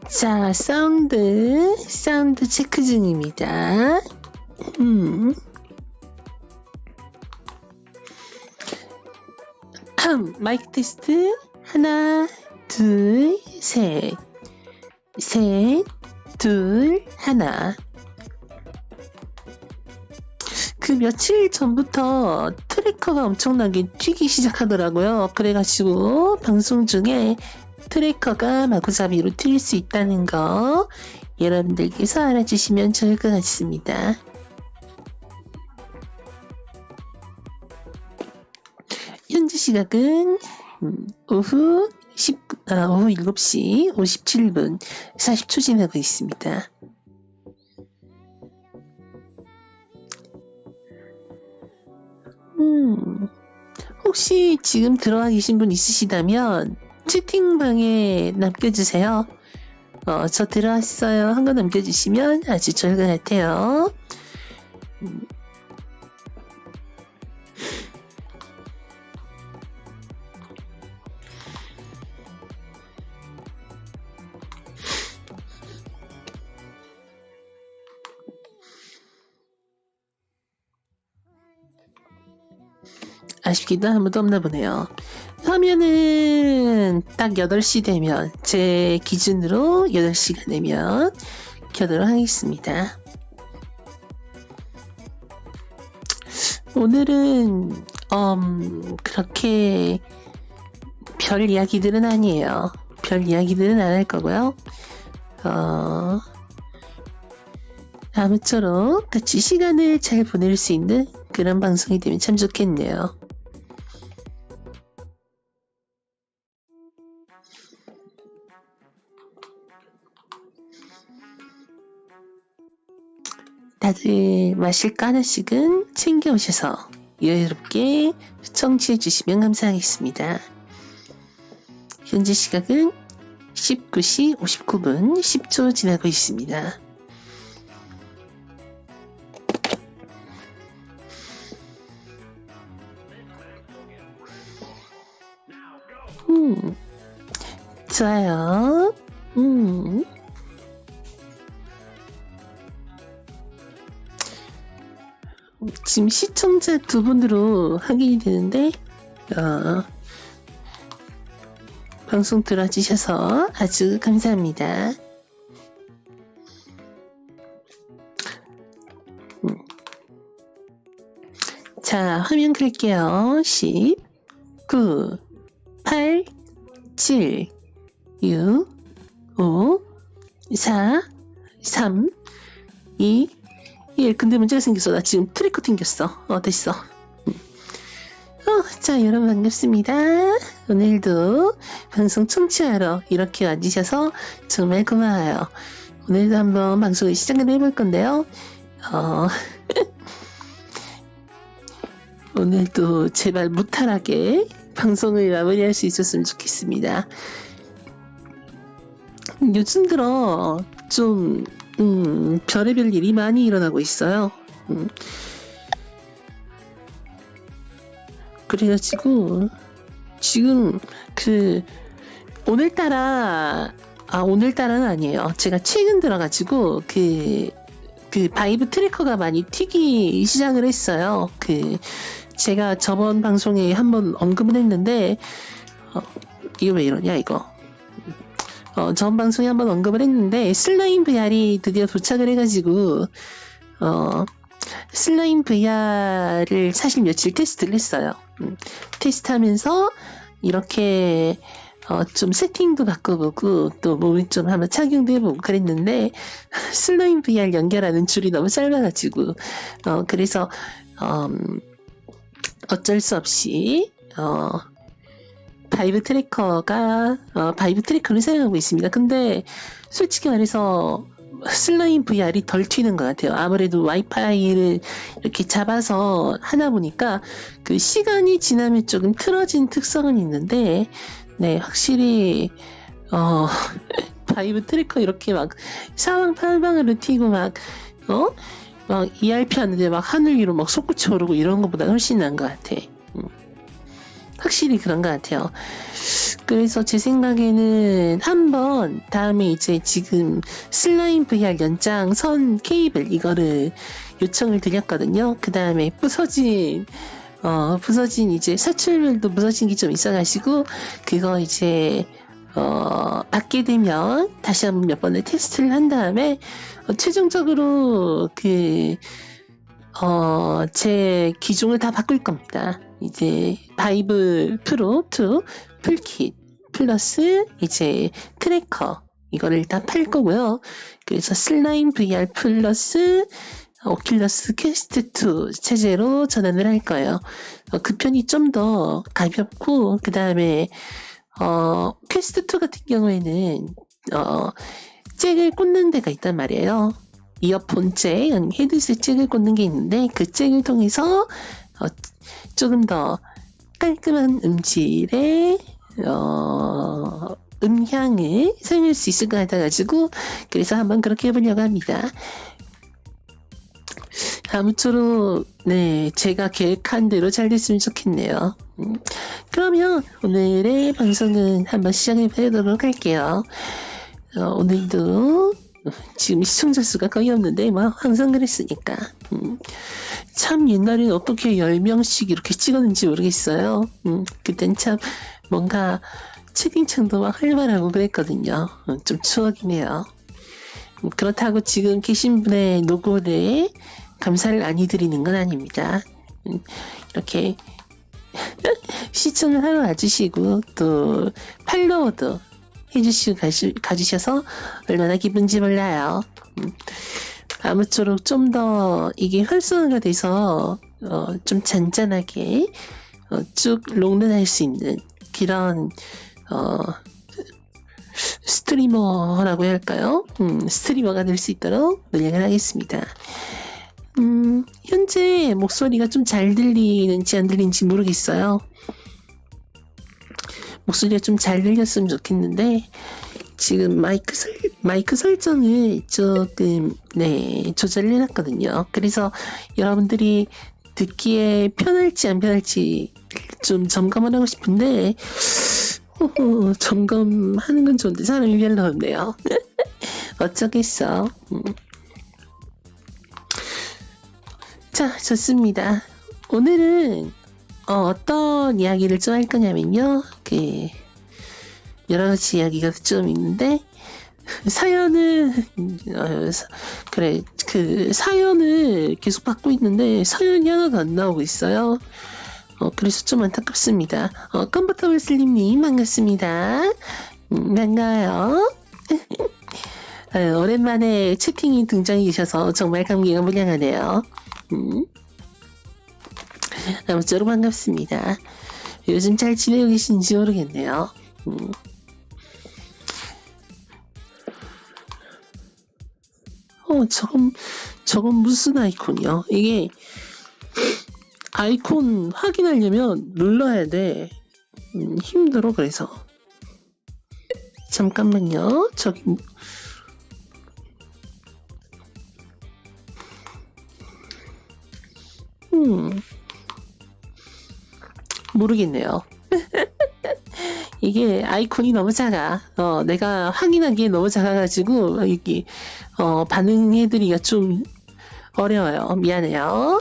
자, 사운드 체크 중입니다. 마이크 테스트. 하나, 둘, 셋. 셋, 둘, 하나. 그 며칠 전부터 트래커가 엄청나게 튀기 시작하더라고요. 그래가지고 방송 중에 트래커가 마구잡이로 튈 수 있다는 거 여러분들께서 알아주시면 좋을 것 같습니다. 현재 시각은 오후 7시 57분 40초 지나고 있습니다. 혹시 지금 들어와 계신 분 있으시다면 채팅방에 남겨주세요. 저 들어왔어요 한 거 남겨주시면 아주 좋을 것 같아요. 아쉽게도 아무도 없나 보네요. 화면은 딱 8시 되면, 제 기준으로 8시가 되면 켜도록 하겠습니다. 오늘은 그렇게 별 이야기들은 아니에요. 별 이야기들은 안 할 거고요. 아무쪼록 같이 시간을 잘 보낼 수 있는 그런 방송이 되면 참 좋겠네요. 다들 마실 거 하나씩은 챙겨오셔서 여유롭게 청취해 주시면 감사하겠습니다. 현재 시각은 19시 59분 10초 지나고 있습니다. 좋아요. 지금 시청자 2분으로 확인이 되는데 방송 들어주셔서 아주 감사합니다. 자, 화면 클게요. 10, 9, 8, 7, 6, 5, 4, 3, 2, 1. 근데 문제가 생겼어. 나 지금 트래커 튕겼어. 됐어. 자, 여러분 반갑습니다. 오늘도 방송 청취하러 이렇게 와주셔서 정말 고마워요. 오늘도 한번 방송을 시작을 해볼 건데요. 오늘도 제발 무탈하게 방송을 마무리할 수 있었으면 좋겠습니다. 요즘 들어 좀 별의별 일이 많이 일어나고 있어요. 그래가지고 지금 오늘따라는 아니에요. 제가 최근 들어가지고 그 바이브 트래커가 많이 튀기 시작을 했어요. 제가 저번 방송에 한번 언급을 했는데 이거 왜 이러냐 이거. 전 방송에 한번 언급을 했는데 슬라임 VR이 드디어 도착을 해가지고 슬라임 VR을 사실 며칠 테스트를 했어요. 테스트하면서 이렇게 좀 세팅도 바꿔보고 또 몸에 좀 한번 착용도 해보고 그랬는데 슬라임 VR 연결하는 줄이 너무 짧아가지고 그래서 어쩔 수 없이 바이브 트래커를 사용하고 있습니다. 근데 솔직히 말해서 슬라임 VR이 덜 튀는 것 같아요. 아무래도 와이파이를 이렇게 잡아서 하다 보니까 그 시간이 지나면 조금 틀어진 특성은 있는데, 네, 확실히 바이브 트래커 이렇게 막 사방팔방으로 튀고 막 ERP 하는데 막 하늘 위로 막 솟구쳐 오르고 이런 것보다 훨씬 나은 것 같아. 확실히 그런 것 같아요. 그래서 제 생각에는 한번 다음에 이제 지금 슬라임 VR 연장 선 케이블 이거를 요청을 드렸거든요. 그 다음에 부서진 이제 사출물도 부서진 게 좀 있어가지고 그거 이제 받게 되면 다시 한번 몇 번을 테스트를 한 다음에 최종적으로 제 기종을 다 바꿀 겁니다. 이제 바이브 프로 2 풀킷 플러스 이제 트래커 이거를 다 팔 거고요. 그래서 슬라임 VR 플러스 오큘러스 퀘스트 2 체제로 전환을 할 거예요. 그 편이 좀 더 가볍고 그 다음에 퀘스트 2 같은 경우에는 잭을 꽂는 데가 있단 말이에요. 이어폰 잭, 헤드셋 잭을 꽂는 게 있는데 그 잭을 통해서 조금 더 깔끔한 음질의 음향을 사용할 수 있을 것 같아가지고 그래서 한번 그렇게 해보려고 합니다. 아무쪼록 제가 계획한 대로 잘 됐으면 좋겠네요. 그러면 오늘의 방송은 한번 시작해 보도록 할게요. 오늘도 지금 시청자 수가 거의 없는데 뭐 항상 그랬으니까 참 옛날엔 어떻게 10명씩 이렇게 찍었는지 모르겠어요. 그땐 참 뭔가 채팅창도 막 활발하고 그랬거든요. 좀 추억이네요. 그렇다고 지금 계신 분의 노고를 감사를 많이 드리는 건 아닙니다. 이렇게 시청을 하러 와주시고 또 팔로우도 해주시고 가주셔서 얼마나 기쁜지 몰라요. 아무쪼록 좀 더 이게 활성화가 돼서 좀 잔잔하게 쭉 롱런할 수 있는 그런 스트리머라고 해야 할까요? 스트리머가 될 수 있도록 노력을 하겠습니다. 현재 목소리가 좀 잘 들리는지 안 들리는지 모르겠어요. 목소리가 좀 잘 들렸으면 좋겠는데 지금 마이크 설정을 조금 조절을 해놨거든요. 그래서 여러분들이 듣기에 편할지 안 편할지 좀 점검을 하고 싶은데 점검하는 건 좋은데 사람이 별로 없네요. 어쩌겠어. 자, 좋습니다. 오늘은 어떤 이야기를 좀 할 거냐면요. 여러 가지 이야기가 좀 있는데 사연은 사연을 계속 받고 있는데 사연이 하나도 안 나오고 있어요. 그래서 좀 안타깝습니다. 컴포터블슬림님 반갑습니다. 반가워요. 오랜만에 채팅이 등장해 주셔서 정말 감기가 무량하네요. 아무쪼록 반갑습니다. 요즘 잘 지내고 계신지 모르겠네요. 저건 무슨 아이콘이요? 이게 아이콘 확인하려면 눌러야 돼. 힘들어. 그래서 잠깐만요. 저기 모르겠네요. 이게 아이콘이 너무 작아. 내가 확인하기에 너무 작아가지고 이게 반응해드리기가 좀 어려워요. 미안해요.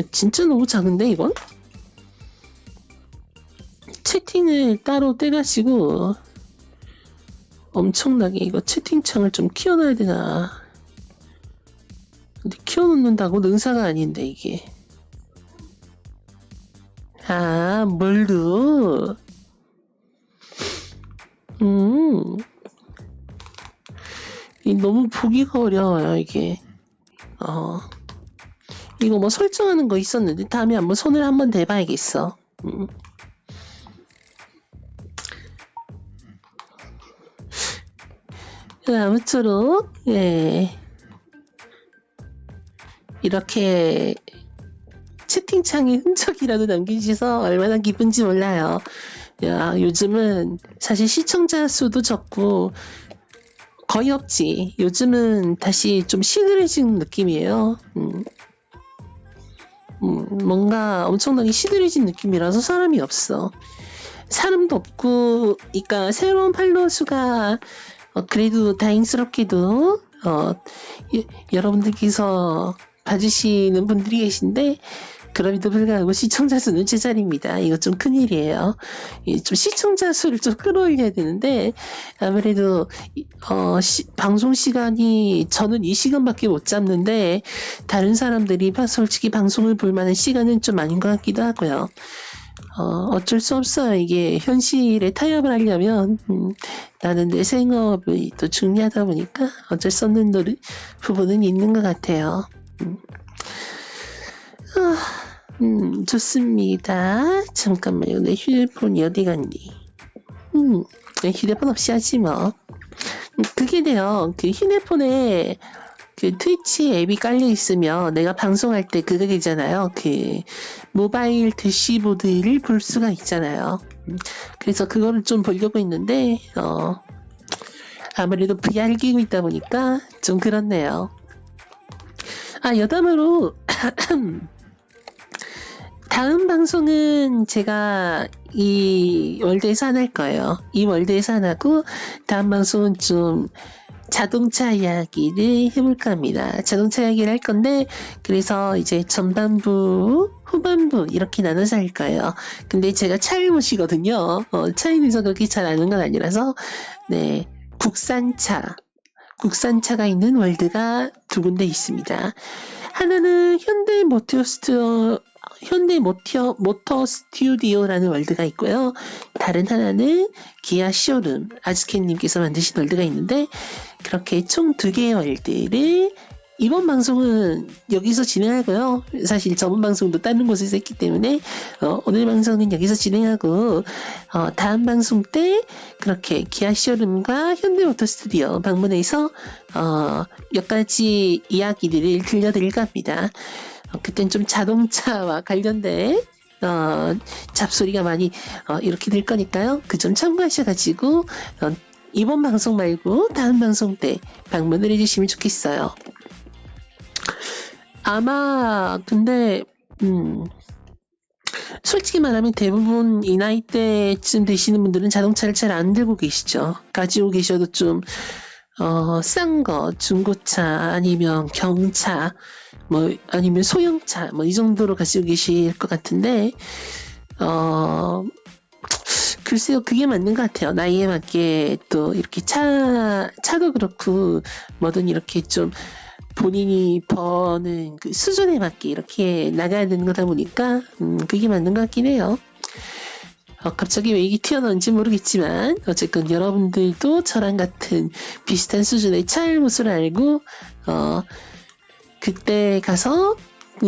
진짜 너무 작은데 이건? 채팅을 따로 떼가지고 엄청나게 이거 채팅창을 좀 키워놔야 되나? 근데 키워놓는다고 능사가 아닌데 이게. 뭘로? 너무 보기가 어려워요 이게. 이거 뭐 설정하는 거 있었는데 다음에 한번 손을 한번 대봐야겠어. 아무쪼록 이렇게 채팅창에 흔적이라도 남기셔서 얼마나 기쁜지 몰라요. 요즘은 사실 시청자 수도 적고 거의 없지. 요즘은 다시 좀 시들해지는 느낌이에요. 뭔가 엄청나게 시들해진 느낌이라서 사람이 없어. 사람도 없고, 그러니까 새로운 팔로워 수가 그래도 다행스럽게도 여러분들께서 봐주시는 분들이 계신데 그럼에도 불구하고 시청자 수는 제자리입니다. 이거 좀 큰일이에요. 좀 시청자 수를 좀 끌어올려야 되는데 아무래도 방송 시간이 저는 이 시간밖에 못 잡는데 다른 사람들이 솔직히 방송을 볼 만한 시간은 좀 아닌 것 같기도 하고요. 어쩔 수 없어요. 이게 현실에 타협을 하려면 나는 내 생업이 또 중요하다 보니까 어쩔 수 없는 부분은 있는 것 같아요. 좋습니다. 잠깐만요. 내 휴대폰이 어디 갔니? 휴대폰 없이 하지 뭐. 그게 돼요. 그 휴대폰에 그 트위치 앱이 깔려 있으면 내가 방송할 때 그거 되잖아요. 그 모바일 대시보드를 볼 수가 있잖아요. 그래서 그거를 좀 보려고 했는데 아무래도 VR 끼고 있다 보니까 좀 그렇네요. 여담으로 다음 방송은 제가 이 월드에서 안 할 거예요. 이 월드에서 안 하고 다음 방송은 좀 자동차 이야기를 해볼까 합니다. 자동차 이야기를 할 건데 그래서 이제 전반부, 후반부 이렇게 나눠서 할 거예요. 근데 제가 차를 모시거든요. 차에 대해서 그렇게 잘 아는 건 아니라서 네, 국산차가 있는 월드가 두 군데 있습니다. 하나는 현대모터 스튜디오라는 월드가 있고요. 다른 하나는 기아 쇼룸, 아즈캔님께서 만드신 월드가 있는데 그렇게 총 2개의 월드를 이번 방송은 여기서 진행하고요. 사실 저번 방송도 다른 곳에서 했기 때문에 오늘 방송은 여기서 진행하고 다음 방송 때 그렇게 기아 쇼룸과 현대모터 스튜디오 방문해서 몇 가지 이야기들을 들려드릴까 합니다. 그땐 좀 자동차와 관련된 잡소리가 많이 이렇게 될 거니까요. 그 점 참고하셔가지고 이번 방송 말고 다음 방송 때 방문을 해주시면 좋겠어요. 아마 근데 솔직히 말하면 대부분 이 나이대쯤 되시는 분들은 자동차를 잘 안 들고 계시죠. 가지고 계셔도 좀 싼 거, 중고차 아니면 경차 뭐 아니면 소형차 뭐 이 정도로 가지고 계실 것 같은데 글쎄요, 그게 맞는 것 같아요. 나이에 맞게 또 이렇게 차도 그렇고 뭐든 이렇게 좀 본인이 버는 그 수준에 맞게 이렇게 나가야 되는 거다 보니까 그게 맞는 것 같긴 해요. 갑자기 왜 이게 튀어나온지 모르겠지만 어쨌건 여러분들도 저랑 같은 비슷한 수준의 차의 모습을 알고 그때 가서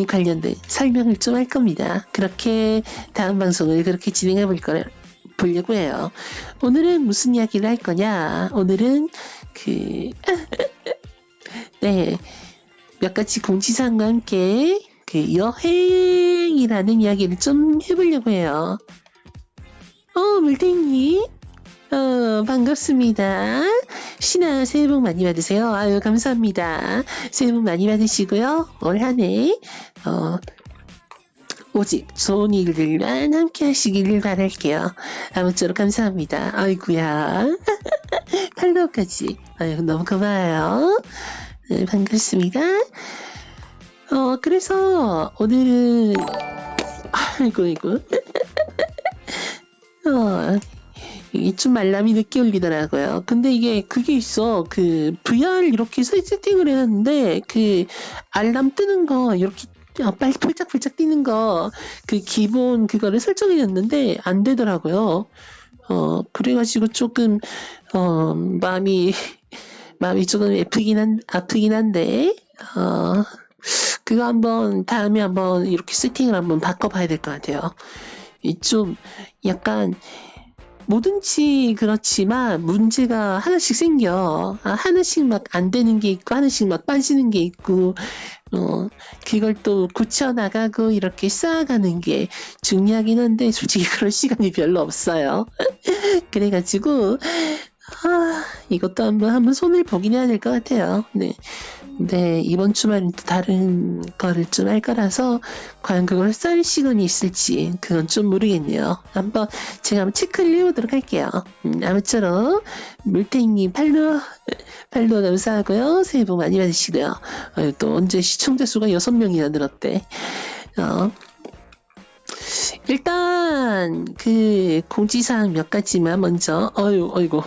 관련된 설명을 좀 할 겁니다. 그렇게 다음 방송을 그렇게 진행해 보려고 해요. 오늘은 무슨 이야기를 할 거냐? 오늘은 네, 몇 가지 공지사항과 함께 그 여행이라는 이야기를 좀 해보려고 해요. 물탱이 반갑습니다. 신아 새해 복 많이 받으세요. 아유 감사합니다. 새해 복 많이 받으시고요. 올 한 해 오직 좋은 일들만 함께 하시기를 바랄게요. 아무쪼록 감사합니다. 아이구야 팔로우까지 아유 너무 고마워요. 네, 반갑습니다. 그래서 오늘은 아이고 이게 좀 말람이 늦게 울리더라고요. 근데 그게 있어. 그 VR 이렇게 세팅을 해놨는데 그 알람 뜨는 거 이렇게 빨리 펄짝펄짝 뛰는 거 그 기본 그거를 설정해놨는데 안 되더라고요. 그래가지고 조금 마음이 조금 아프긴 한데 그거 다음에 한번 이렇게 세팅을 한번 바꿔봐야 될 것 같아요. 좀 약간 뭐든지 그렇지만 문제가 하나씩 생겨. 하나씩 막 안 되는 게 있고 하나씩 막 빠지는 게 있고 그걸 또 고쳐나가고 이렇게 쌓아가는 게 중요하긴 한데 솔직히 그럴 시간이 별로 없어요. 그래가지고 이것도 한번 손을 보긴 해야 될 것 같아요. 네. 네, 이번 주말은 또 다른 거를 좀 할 거라서 과연 그걸 썰 시간이 있을지 그건 좀 모르겠네요. 제가 한번 체크를 해보도록 할게요. 아무쪼록 물탱님 팔로 감사하고요. 새해 복 많이 받으시고요. 또 언제 시청자 수가 6명이나 늘었대. 일단 그 공지사항 몇 가지만 먼저 어이구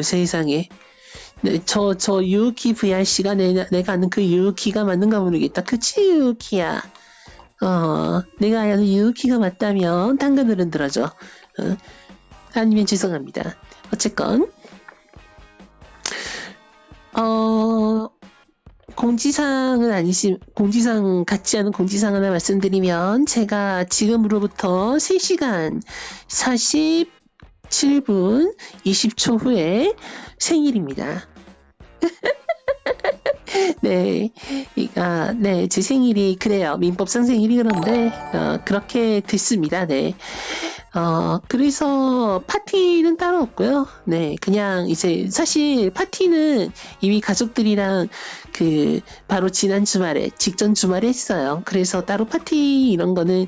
세상에. 네, 저 유우키 VRC가 내가 아는 그 유우키가 맞는가 모르겠다. 그치 유우키야. 내가 아는 유우키가 맞다면 당근을 들어줘. 아니면 죄송합니다. 어쨌건 공지사항 같지 않은 공지사항 하나 말씀드리면 제가 지금으로부터 3시간 47분 20초 후에 생일입니다. 네, 제 생일이 그래요. 민법상 생일이 그런데 그렇게 됐습니다. 네. 그래서 파티는 따로 없고요. 네, 그냥 이제 사실 파티는 이미 가족들이랑 바로 지난 주말에, 직전 주말에 했어요. 그래서 따로 파티 이런 거는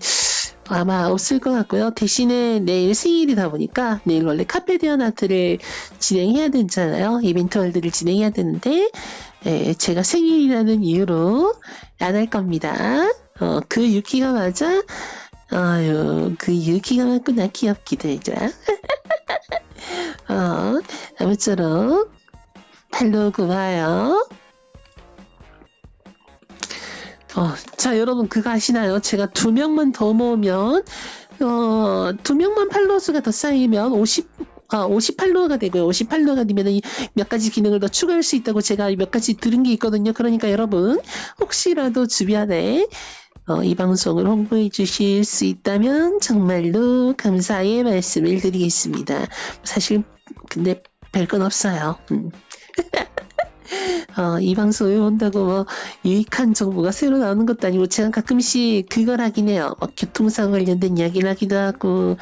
아마 없을 것 같고요. 대신에 내일 생일이다 보니까 내일 원래 카페디언 아트를 진행해야 되잖아요. 이벤트 월드를 진행해야 되는데 제가 생일이라는 이유로 안 할 겁니다. 그 유키가 맞아? 그 유키가 맞구나. 귀엽기도 해줘. 아무쪼록 팔로우 고마워요. 자, 여러분, 그거 아시나요? 제가 2명만 더 모으면, 2명만 팔로워 수가 더 쌓이면 50팔로워가 되고요. 50팔로워가 되면 몇 가지 기능을 더 추가할 수 있다고 제가 몇 가지 들은 게 있거든요. 그러니까 여러분, 혹시라도 주변에 이 방송을 홍보해 주실 수 있다면 정말로 감사의 말씀을 드리겠습니다. 사실, 근데 별건 없어요. 이 방송을 본다고 뭐 유익한 정보가 새로 나오는 것도 아니고 제가 가끔씩 그걸 하긴 해요. 교통사고 관련된 이야기를 하기도 하고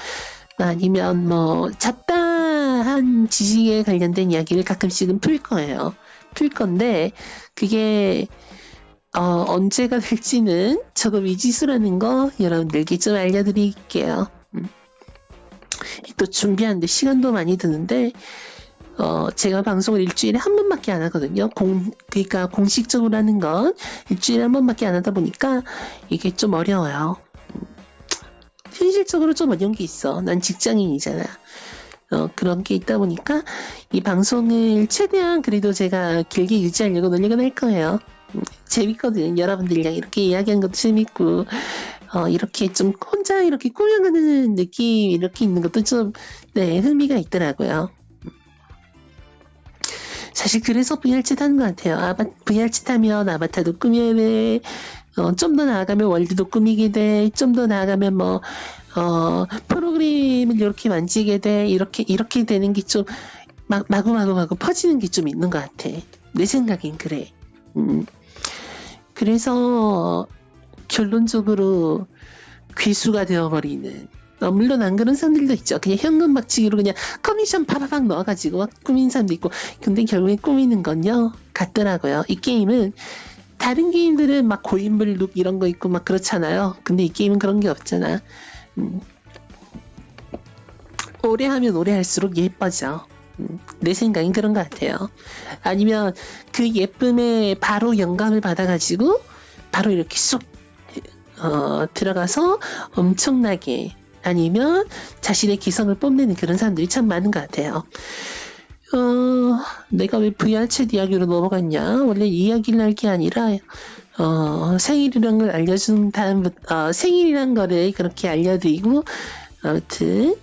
아니면 뭐 잡다한 지식에 관련된 이야기를 가끔씩은 풀 거예요. 풀 건데 그게 언제가 될지는 저도 미지수라는 거 여러분들께 좀 알려드릴게요. 또 준비하는데 시간도 많이 드는데 제가 방송을 일주일에 한 번밖에 안 하거든요. 그러니까 공식적으로 하는 건 일주일에 한 번밖에 안 하다 보니까 이게 좀 어려워요. 현실적으로 좀 어려운 게 있어. 난 직장인이잖아. 그런 게 있다 보니까 이 방송을 최대한 그래도 제가 길게 유지하려고 노력은 할 거예요. 재밌거든. 여러분들이랑 이렇게 이야기하는 것도 재밌고 이렇게 좀 혼자 이렇게 꾸며가는 느낌 이렇게 있는 것도 좀 흥미가 있더라고요. 사실 그래서 VR챗 하는 것 같아요. VR챗 하면 아바타도 꾸며야 돼. 좀 더 나아가면 월드도 꾸미게 돼. 좀 더 나아가면 뭐 프로그램을 이렇게 만지게 돼. 이렇게 되는 게 좀 마구마구 퍼지는 게 좀 있는 것 같아. 내 생각엔 그래. 그래서 결론적으로 괴수가 되어버리는. 물론 안 그런 사람들도 있죠. 그냥 현금 박치기로 그냥 커미션 파바박 넣어가지고 막 꾸민 사람도 있고. 근데 결국에 꾸미는 건요 같더라고요. 이 게임은 다른 게임들은 막 고인물 룩 이런 거 있고 막 그렇잖아요. 근데 이 게임은 그런 게 없잖아. 오래 하면 오래 할수록 예뻐져. 내 생각엔 그런 것 같아요. 아니면 그 예쁨에 바로 영감을 받아가지고 바로 이렇게 쏙 들어가서 엄청나게 아니면 자신의 기성을 뽐내는 그런 사람들이 참 많은 것 같아요. 내가 왜 VR챗 이야기로 넘어갔냐? 원래 이 이야기를 할 게 아니라 생일이란 걸 알려준 다음부터 생일이란 거를 그렇게 알려드리고 아무튼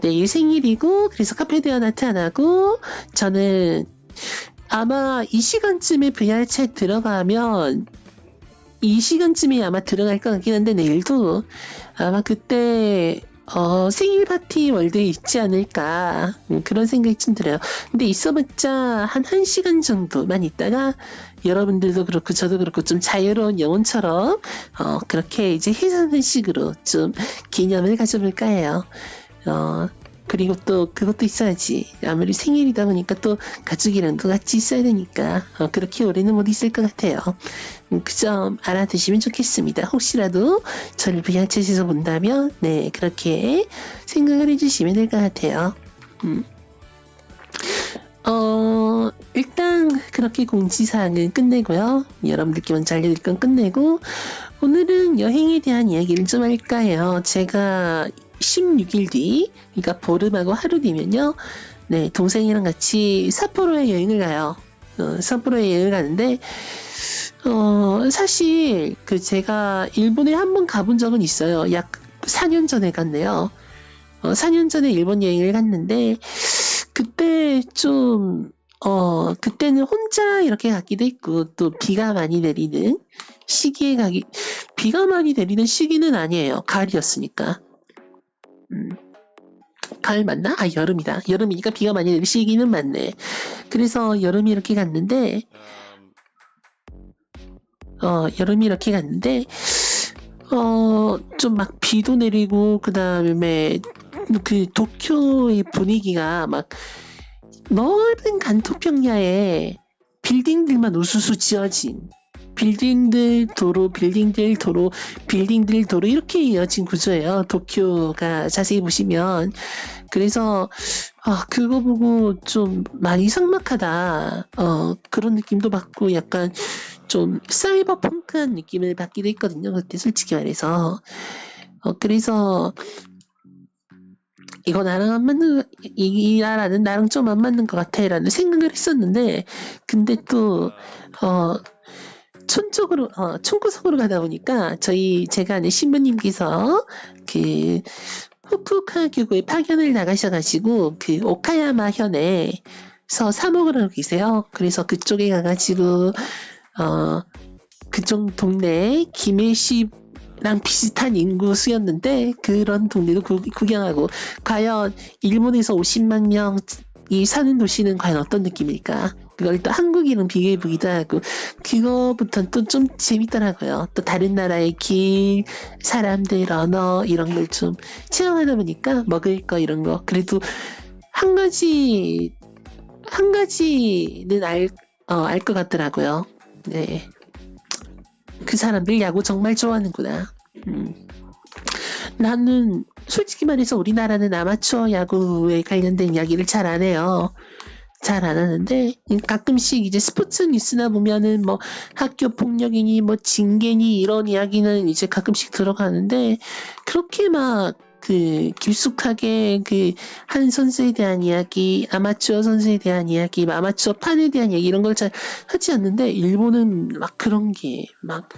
내일 생일이고 그래서 카페데어 아트 안 하고 저는 아마 이 시간쯤에 VR챗 들어가면 이 시간쯤에 아마 들어갈 것 같긴 한데 내일도 아마 그때 생일 파티 월드에 있지 않을까 그런 생각이 좀 들어요. 근데 있어봤자 한 1시간 정도만 있다가 여러분들도 그렇고 저도 그렇고 좀 자유로운 영혼처럼 그렇게 이제 해산식으로 좀 개념을 가져볼까 해요. 그리고 또 그것도 있어야지. 아무리 생일이다 보니까 또 가족이랑도 같이 있어야 되니까 그렇게 오래는 못 있을 것 같아요. 그 점 알아두시면 좋겠습니다. 혹시라도 저를 부양체에서 본다면 네 그렇게 생각을 해주시면 될 것 같아요. 일단 그렇게 공지사항은 끝내고요. 여러분들께 먼저 알려드릴 건 끝내고 오늘은 여행에 대한 이야기를 좀 할까요? 제가 16일 뒤, 그러니까 보름하고 하루 뒤면요. 네, 동생이랑 같이 삿포로에 여행을 가요. 삿포로에 여행을 가는데 사실 제가 일본에 한번 가본 적은 있어요. 약 4년 전에 갔네요. 4년 전에 일본 여행을 갔는데 그때 좀 그때는 혼자 이렇게 갔기도 했고 또 비가 많이 내리는 시기에 비가 많이 내리는 시기는 아니에요. 가을이었으니까. 가을 맞나? 아 여름이다. 여름이니까 비가 많이 내리는 시기는 맞네. 그래서 여름에 이렇게 갔는데 좀 막 비도 내리고 그 다음에 그 도쿄의 분위기가 막 넓은 간토평야에 빌딩들만 우수수 지어진 빌딩들 도로 이렇게 이어진 구조예요. 도쿄가 자세히 보시면. 그래서 그거 보고 좀 많이 삭막하다 그런 느낌도 받고 약간 좀 사이버펑크한 느낌을 받기도 했거든요. 그때 솔직히 말해서 그래서 이거 나랑 안 맞는 이 나라는 나랑 좀 안 맞는 것 같아라는 생각을 했었는데 근데 또 촌구석으로 가다 보니까 제가 아는 신부님께서 그 후쿠오카 교구에 파견을 나가셔가지고 그 오카야마 현에서 사목을 하고 계세요. 그래서 그쪽에 가가지고 그쪽 동네에 김해시랑 비슷한 인구수였는데 그런 동네도 구경하고 과연 일본에서 50만 명이 사는 도시는 과연 어떤 느낌일까? 그걸 또 한국이랑 비교해보기도 하고 그거부터는 또 좀 재밌더라고요. 또 다른 나라의 길, 사람들, 언어 이런 걸 좀 체험하다 보니까 먹을 거 이런 거 그래도 한 가지는 알 것 같더라고요. 네. 그 사람들 야구 정말 좋아하는구나. 나는 솔직히 말해서 우리나라는 아마추어 야구에 관련된 이야기를 잘 안 해요. 잘 안 하는데 가끔씩 이제 스포츠 뉴스나 보면은 뭐 학교 폭력이니 뭐 징계니 이런 이야기는 이제 가끔씩 들어가는데 그렇게 막 깊숙하게 한 선수에 대한 이야기, 아마추어 선수에 대한 이야기, 아마추어 판에 대한 이야기 이런 걸 잘 하지 않는데 일본은 막 그런 게 막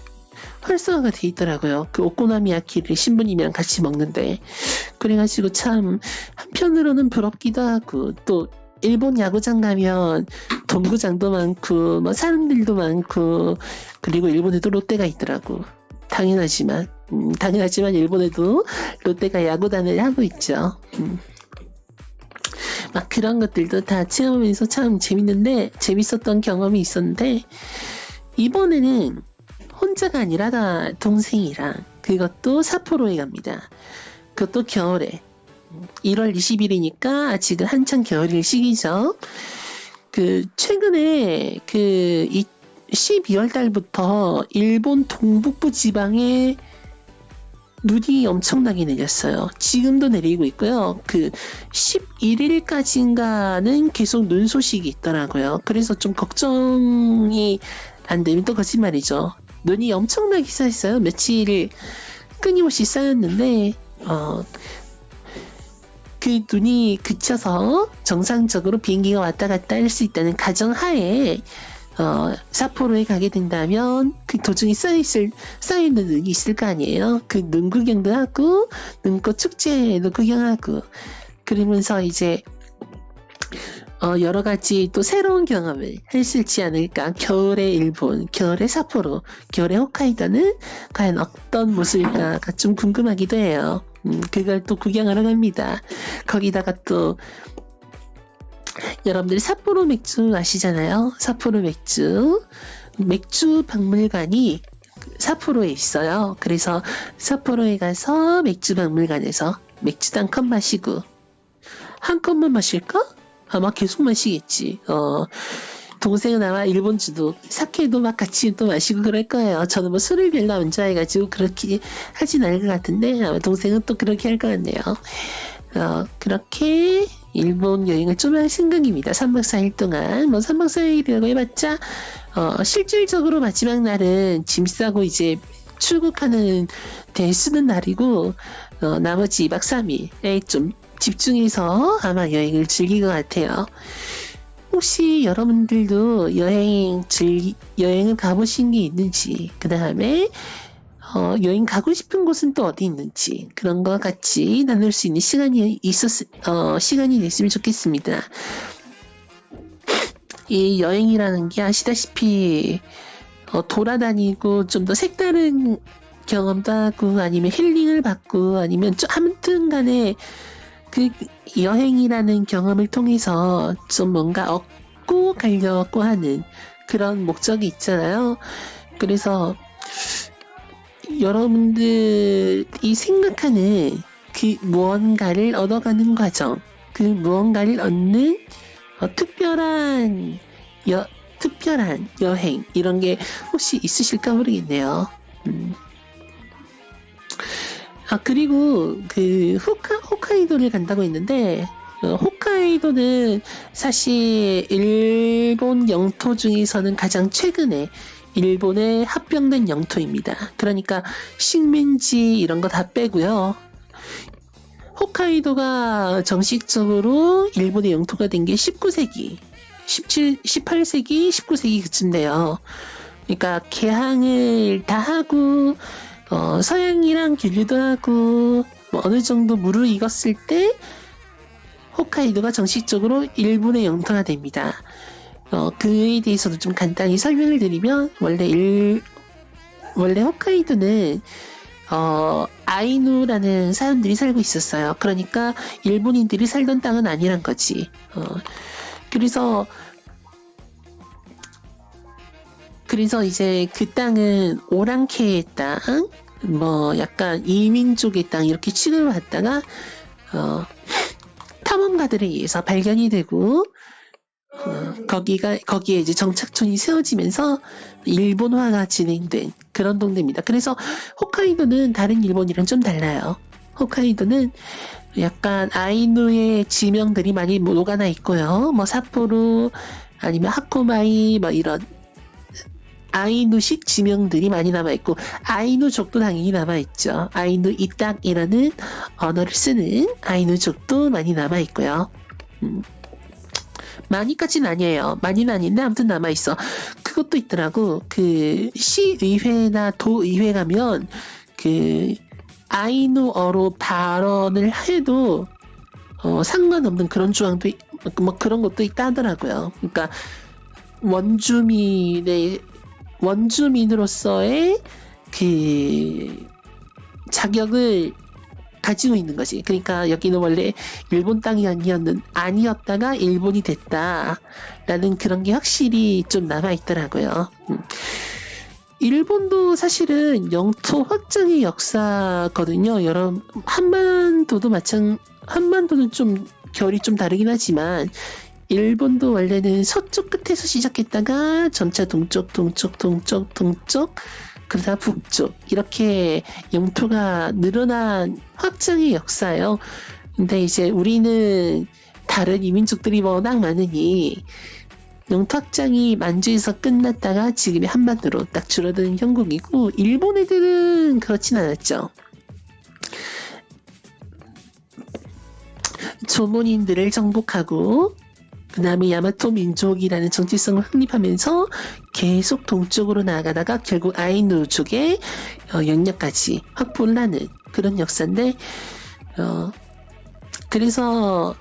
활성화가 돼 있더라고요. 그 오코노미야키를 신부님이랑 같이 먹는데 그래가지고 참 한편으로는 부럽기도 하고 또 일본 야구장 가면 동구장도 많고 뭐 사람들도 많고 그리고 일본에도 롯데가 있더라고. 당연하지만 일본에도 롯데가 야구단을 하고 있죠. 막 그런 것들도 다 체험하면서 참 재밌었던 경험이 있었는데 이번에는 혼자가 아니라 동생이랑 그것도 삿포로에 갑니다. 그것도 겨울에 1월 20일이니까 아직은 한창 겨울일 시기죠. 최근에 12월 달부터 일본 동북부 지방에 눈이 엄청나게 내렸어요. 지금도 내리고 있고요. 11일까지인가는 계속 눈 소식이 있더라고요. 그래서 좀 걱정이 안 되면 또 거짓말이죠. 눈이 엄청나게 쌓였어요. 며칠 끊임없이 쌓였는데 그 눈이 그쳐서 정상적으로 비행기가 왔다 갔다 할 수 있다는 가정하에 삿포로에 가게 된다면 그 도중에 쌓여있는 눈이 있을 거 아니에요. 그 눈 구경도 하고 눈꽃 축제도 구경하고 그러면서 이제 여러 가지 또 새로운 경험을 할 수 있지 않을까. 겨울의 일본, 겨울의 삿포로, 겨울의 홋카이도는 과연 어떤 모습일까가 좀 궁금하기도 해요. 그걸 또 구경하러 갑니다. 거기다가 또 여러분들 삿포로 맥주 아시잖아요. 삿포로 맥주 박물관이 삿포로에 있어요. 그래서 삿포로에 가서 맥주 박물관에서 맥주도 한 컵 마시고 한 컵만 마실까? 아마 계속 마시겠지. 동생은 아마 일본주도 사케도 막 같이 또 마시고 그럴 거예요. 저는 뭐 술을 별로 안 좋아해가지고 그렇게 하진 않을 것 같은데 아마 동생은 또 그렇게 할 것 같네요. 그렇게 일본 여행을 좀 할 생각입니다. 3박 4일 동안. 뭐 3박 4일이라고 해봤자 실질적으로 마지막 날은 짐 싸고 이제 출국하는 데 쓰는 날이고 나머지 2박 3일에 좀 집중해서 아마 여행을 즐길 것 같아요. 혹시 여러분들도 여행을 가보신 게 있는지, 그 다음에 여행 가고 싶은 곳은 또 어디 있는지 그런 거 같이 나눌 수 있는 시간이 됐으면 좋겠습니다. 이 여행이라는 게 아시다시피 돌아다니고 좀 더 색다른 경험도 하고 아니면 힐링을 받고 아니면 아무튼 간에 그 여행이라는 경험을 통해서 좀 뭔가 얻고 가려고 하는 그런 목적이 있잖아요. 그래서 여러분들이 생각하는 그 무언가를 얻어가는 과정, 그 무언가를 얻는 특별한 여행 이런 게 혹시 있으실까 모르겠네요. 그리고 그 홋카이도를 간다고 했는데 홋카이도는 사실 일본 영토 중에서는 가장 최근에 일본에 합병된 영토입니다. 그러니까 식민지 이런 거 다 빼고요. 홋카이도가 정식적으로 일본의 영토가 된 게 19세기, 18세기, 19세기 그쯤 돼요. 그러니까 개항을 다 하고 서양이랑 교류도 하고 뭐 어느 정도 무르익었을 때 홋카이도가 정식적으로 일본의 영토가 됩니다. 그에 대해서도 좀 간단히 설명을 드리면 원래 홋카이도는 아이누라는 사람들이 살고 있었어요. 그러니까 일본인들이 살던 땅은 아니란 거지. 그래서 이제 그 땅은 오랑캐의 땅, 뭐 약간 이민족의 땅 이렇게 취급을 받다가 탐험가들에 의해서 발견이 되고 거기에 이제 정착촌이 세워지면서 일본화가 진행된 그런 동네입니다. 그래서 홋카이도는 다른 일본이랑 좀 달라요. 홋카이도는 약간 아이누의 지명들이 많이 녹아나 있고요. 뭐 삿포로 아니면 하코마이 뭐 이런 아이누식 지명들이 많이 남아있고 아이누족도 당연히 남아있죠. 아이누 이딱이라는 언어를 쓰는 아이누족도 많이 남아있고요. 많이까지는 아니에요. 많이는 아닌데 아무튼 남아있어. 그것도 있더라고. 그 시의회나 도의회 가면 그 아이누어로 발언을 해도 상관없는 그런 조항도 뭐 그런 것도 있다 하더라고요. 그러니까 원주민으로서의 그 자격을 가지고 있는 거지. 그러니까 여기는 원래 일본 땅이 아니었다가 일본이 됐다라는 그런 게 확실히 좀 남아 있더라고요. 일본도 사실은 영토 확장의 역사거든요. 여러분 한반도는 좀 결이 좀 다르긴 하지만 일본도 원래는 서쪽 끝에서 시작했다가 점차 동쪽 그러다 북쪽 이렇게 영토가 늘어난 확장의 역사예요. 근데 이제 우리는 다른 이민족들이 워낙 많으니 영토 확장이 만주에서 끝났다가 지금의 한반도로 딱 줄어드는 형국이고 일본 애들은 그렇진 않았죠. 조몬인들을 정복하고 그 다음에 야마토 민족이라는 정체성을 확립하면서 계속 동쪽으로 나아가다가 결국 아이누족의 영역까지 확보를 하는 그런 역사인데 그래서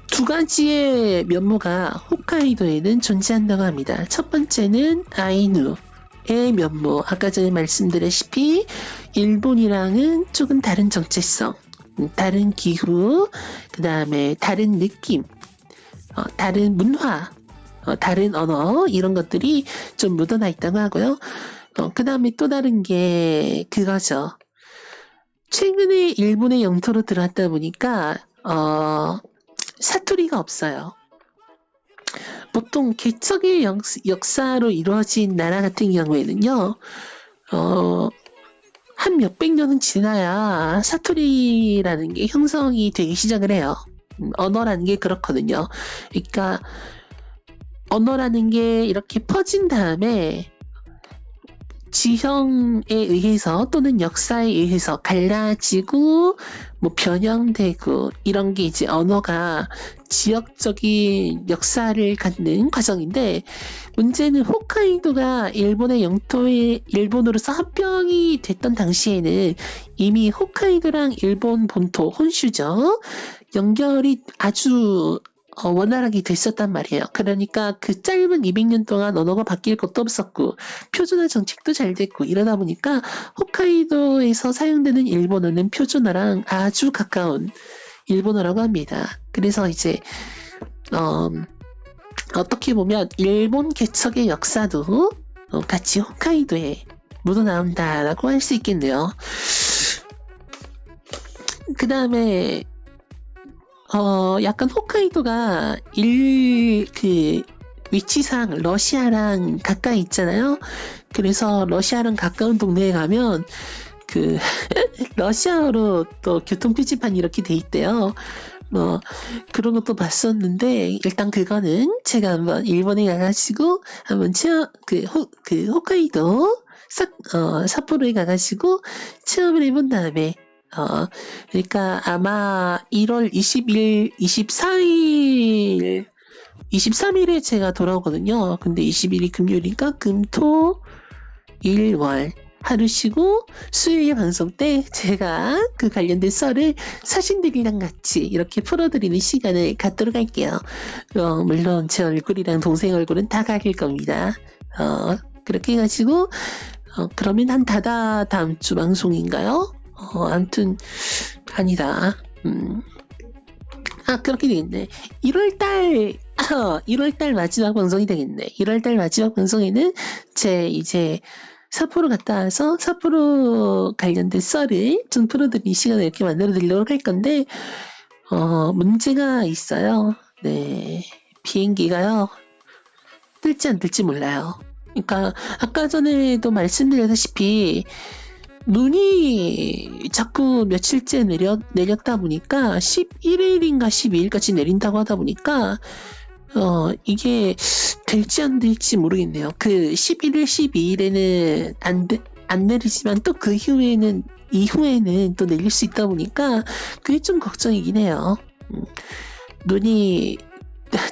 두 가지의 면모가 홋카이도에는 존재한다고 합니다. 첫 번째는 아이누의 면모. 아까 전에 말씀드렸다시피 일본이랑은 조금 다른 정체성, 다른 기후, 그 다음에 다른 느낌, 다른 문화, 다른 언어 이런 것들이 좀 묻어나 있다고 하고요. 그 다음에 또 다른 게 그거죠. 최근에 일본의 영토로 들어왔다 보니까 사투리가 없어요. 보통 개척의 역사로 이루어진 나라 같은 경우에는요, 한 몇백 년은 지나야 사투리라는 게 형성이 되기 시작을 해요. 언어라는 게 그렇거든요. 그러니까 언어라는 게 이렇게 퍼진 다음에 지형에 의해서 또는 역사에 의해서 갈라지고 뭐 변형되고 이런 게 이제 언어가 지역적인 역사를 갖는 과정인데, 문제는 홋카이도가 일본의 영토에 일본으로서 합병이 됐던 당시에는 이미 홋카이도랑 일본 본토 혼슈죠, 연결이 아주 원활하게 됐었단 말이에요. 그러니까 그 짧은 200년 동안 언어가 바뀔 것도 없었고 표준화 정책도 잘 됐고 이러다 보니까 홋카이도에서 사용되는 일본어는 표준어랑 아주 가까운 일본어라고 합니다. 그래서 이제 어떻게 보면 일본 개척의 역사도 같이 홋카이도에 묻어나온다라고 할 수 있겠네요. 그 다음에 약간 홋카이도가 그 위치상 러시아랑 가까이 있잖아요. 그래서 러시아랑 가까운 동네에 가면 그 러시아어로 또 교통 표지판이 이렇게 돼 있대요. 뭐 그런 것도 봤었는데, 일단 그거는 제가 한번 일본에 가가지고 한번 그 홋카이도 삿포로에 가가지고 체험을 해본 다음에 그러니까 아마 1월 20일, 24일, 23일에 제가 돌아오거든요. 근데 20일이 금요일이니까 금, 토, 일, 월 하루 쉬고 수요일 방송 때 제가 그 관련된 썰을 사신들이랑 같이 이렇게 풀어드리는 시간을 갖도록 할게요. 물론 제 얼굴이랑 동생 얼굴은 다 가릴 겁니다. 그렇게 해가지고 그러면 한 다음 주 방송인가요? 아무튼 아니다. 그렇게 되겠네. 1월달 마지막 방송이 되겠네. 1월달 마지막 방송에는 제 이제 삿포로 갔다 와서 삿포로 관련된 썰을 좀 풀어드리는 시간을 이렇게 만들어 드리도록 할 건데, 문제가 있어요. 네. 비행기가요, 뜰지 안 뜰지 몰라요. 그러니까 아까 전에도 말씀드렸다시피 눈이 자꾸 며칠째 내렸다 보니까 11일인가 12일까지 내린다고 하다 보니까 이게 될지 안 될지 모르겠네요. 그 11일, 12일에는 안 내리지만 또 그 이후에는 또 내릴 수 있다 보니까 그게 좀 걱정이긴 해요. 눈이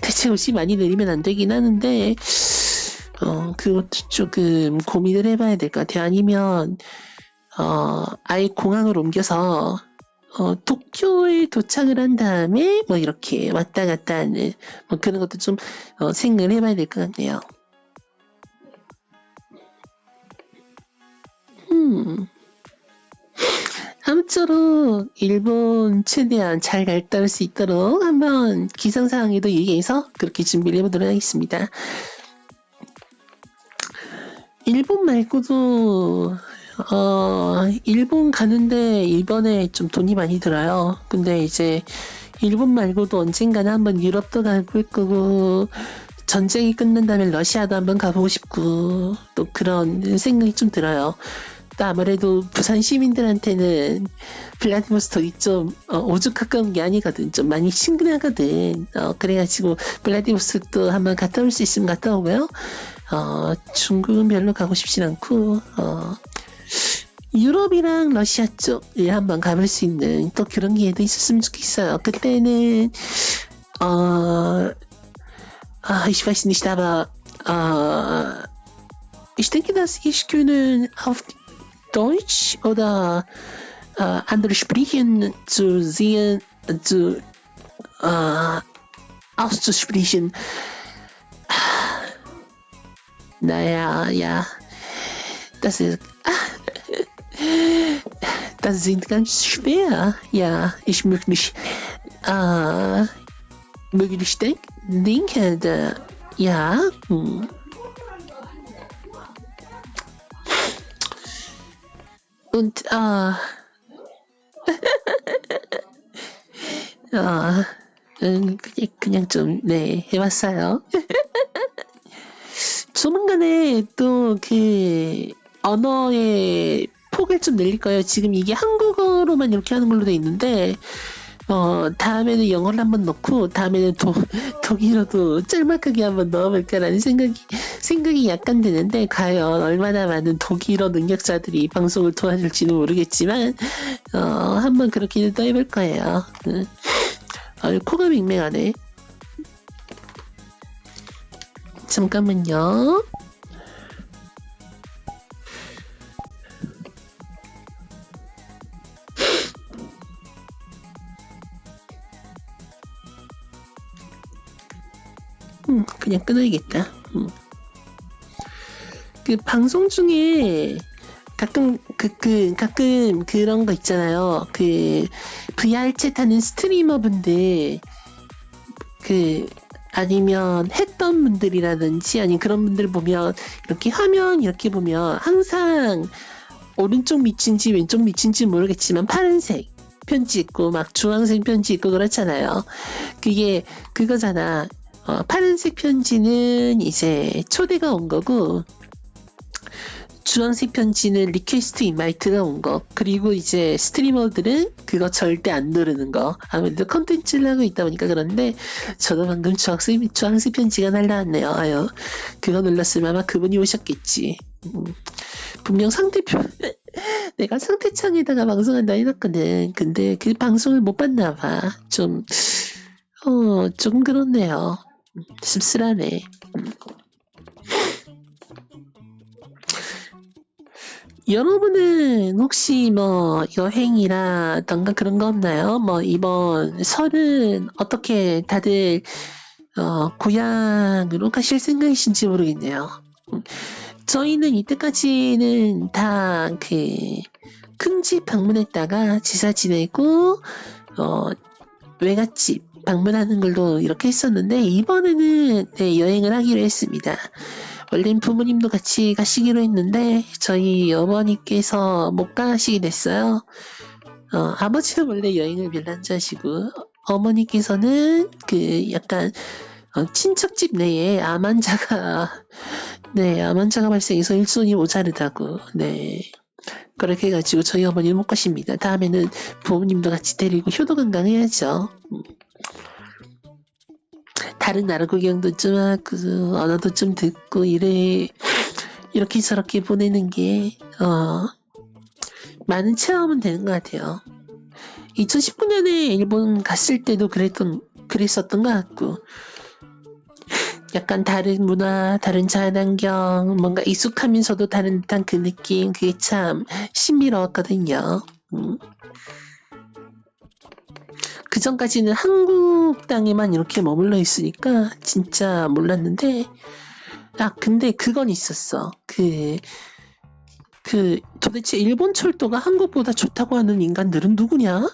대체 없이 많이 내리면 안 되긴 하는데 그것도 조금 고민을 해봐야 될 것 같아요. 아니면 아예 공항을 옮겨서 도쿄에 도착을 한 다음에 뭐 이렇게 왔다 갔다 하는 뭐 그런 것도 좀 생각을 해봐야 될 것 같네요. 아무쪼록 일본 최대한 잘 갔다 올 수 있도록 한번 기상상황에도 얘기해서 그렇게 준비를 해보도록 하겠습니다. 일본 말고도 일본 가는데 이번에 좀 돈이 많이 들어요. 근데 이제 일본 말고도 언젠가는 한번 유럽도 가볼 거고, 전쟁이 끝난다면 러시아도 한번 가보고 싶고, 또 그런 생각이 좀 들어요. 또 아무래도 부산 시민들한테는 블라디보스톡이 좀 오죽 가까운 게 아니거든. 좀 많이 친근하거든. 그래가지고 블라디보스톡도 한번 갔다 올 수 있으면 갔다 오고요. 중국은 별로 가고 싶진 않고, 유럽이랑 러시아 쪽에 한번 가볼 수 있는 또 그런 기회도 있었으면 좋겠어요. 그때는 ich weiß nicht, aber ich denke, dass ich können auf Deutsch oder andere Sprechen zu sehen, auszusprechen. Naja, ja, das ist das sind ganz schwer. Ja, ich möglich denke, ja. Und 그냥 좀, 네, 해봤어요. 조만간에 또 언어의 폭을 좀 늘릴 거예요. 지금 이게 한국어로만 이렇게 하는 걸로 돼 있는데, 다음에는 영어를 한번 넣고, 다음에는 독일어도 짤막하게 한번 넣어볼까라는 생각이 약간 드는데, 과연 얼마나 많은 독일어 능력자들이 방송을 도와줄지는 모르겠지만, 한번 그렇게는 또 해볼 거예요. 코가 맹맹하네. 잠깐만요. 그냥 끊어야겠다. 그 방송 중에 가끔 가끔 그런 거 있잖아요. VR 챗 하는 스트리머 분들 아니면 했던 분들이라든지 아니 그런 분들 보면 이렇게 화면 이렇게 보면 항상 오른쪽 밑인지 왼쪽 밑인지 모르겠지만 파란색 편지 있고 막 주황색 편지 있고 그렇잖아요. 그게 그거잖아. 파란색 편지는 이제 초대가 온 거고 주황색 편지는 리퀘스트 인바이트가 온 거. 그리고 이제 스트리머들은 그거 절대 안 누르는 거. 아무래도 컨텐츠를 하고 있다 보니까 그런데 저도 방금 주황색 편지가 날라왔네요. 아유, 그거 눌렀으면 아마 그분이 오셨겠지. 분명 내가 상태창에다가 방송한다 해놨거든. 근데 그 방송을 못 봤나 봐. 좀 그렇네요. 씁쓸하네. 여러분은 혹시 뭐 여행이라던가 그런 거 없나요? 뭐 이번 설은 어떻게 다들 고향으로 가실 생각이신지 모르겠네요. 저희는 이때까지는 다 큰 집 방문했다가 제사 지내고 외갓집 방문하는 걸로 이렇게 했었는데 이번에는 네, 여행을 하기로 했습니다. 원래는 부모님도 같이 가시기로 했는데 저희 어머니께서 못 가시게 됐어요. 아버지는 원래 여행을 별로 안 좋아하시고 어머니께서는 약간 친척집 내에 암 환자가 발생해서 일손이 모자르다고 그렇게 해가지고 저희 어머니는 못 가십니다. 다음에는 부모님도 같이 데리고 효도 관광해야죠. 다른 나라 구경도 좀 하고 언어도 좀 듣고 이렇게 저렇게 보내는 게 많은 체험은 되는 것 같아요. 2019년에 일본 갔을 때도 그랬었던 것 같고 약간 다른 문화, 다른 자연환경, 뭔가 익숙하면서도 다른 듯한 그 느낌, 그게 참 신비로웠거든요. 그 전까지는 한국 땅에만 이렇게 머물러 있으니까 진짜 몰랐는데, 근데 그건 있었어. 도대체 일본 철도가 한국보다 좋다고 하는 인간들은 누구냐?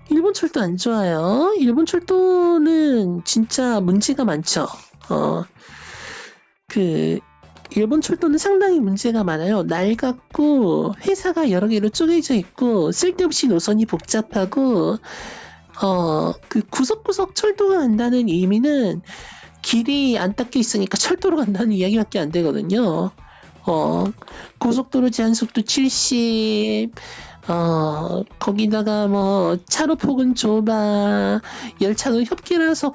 일본 철도 안 좋아요. 일본 철도는 진짜 문제가 많죠. 일본 철도는 상당히 문제가 많아요. 낡았고 회사가 여러 개로 쪼개져 있고 쓸데없이 노선이 복잡하고 구석구석 철도가 간다는 의미는 길이 안 닦여 있으니까 철도로 간다는 이야기밖에 안 되거든요. 고속도로 제한속도 70 거기다가 뭐 차로 폭은 좁아 열차도 협기라서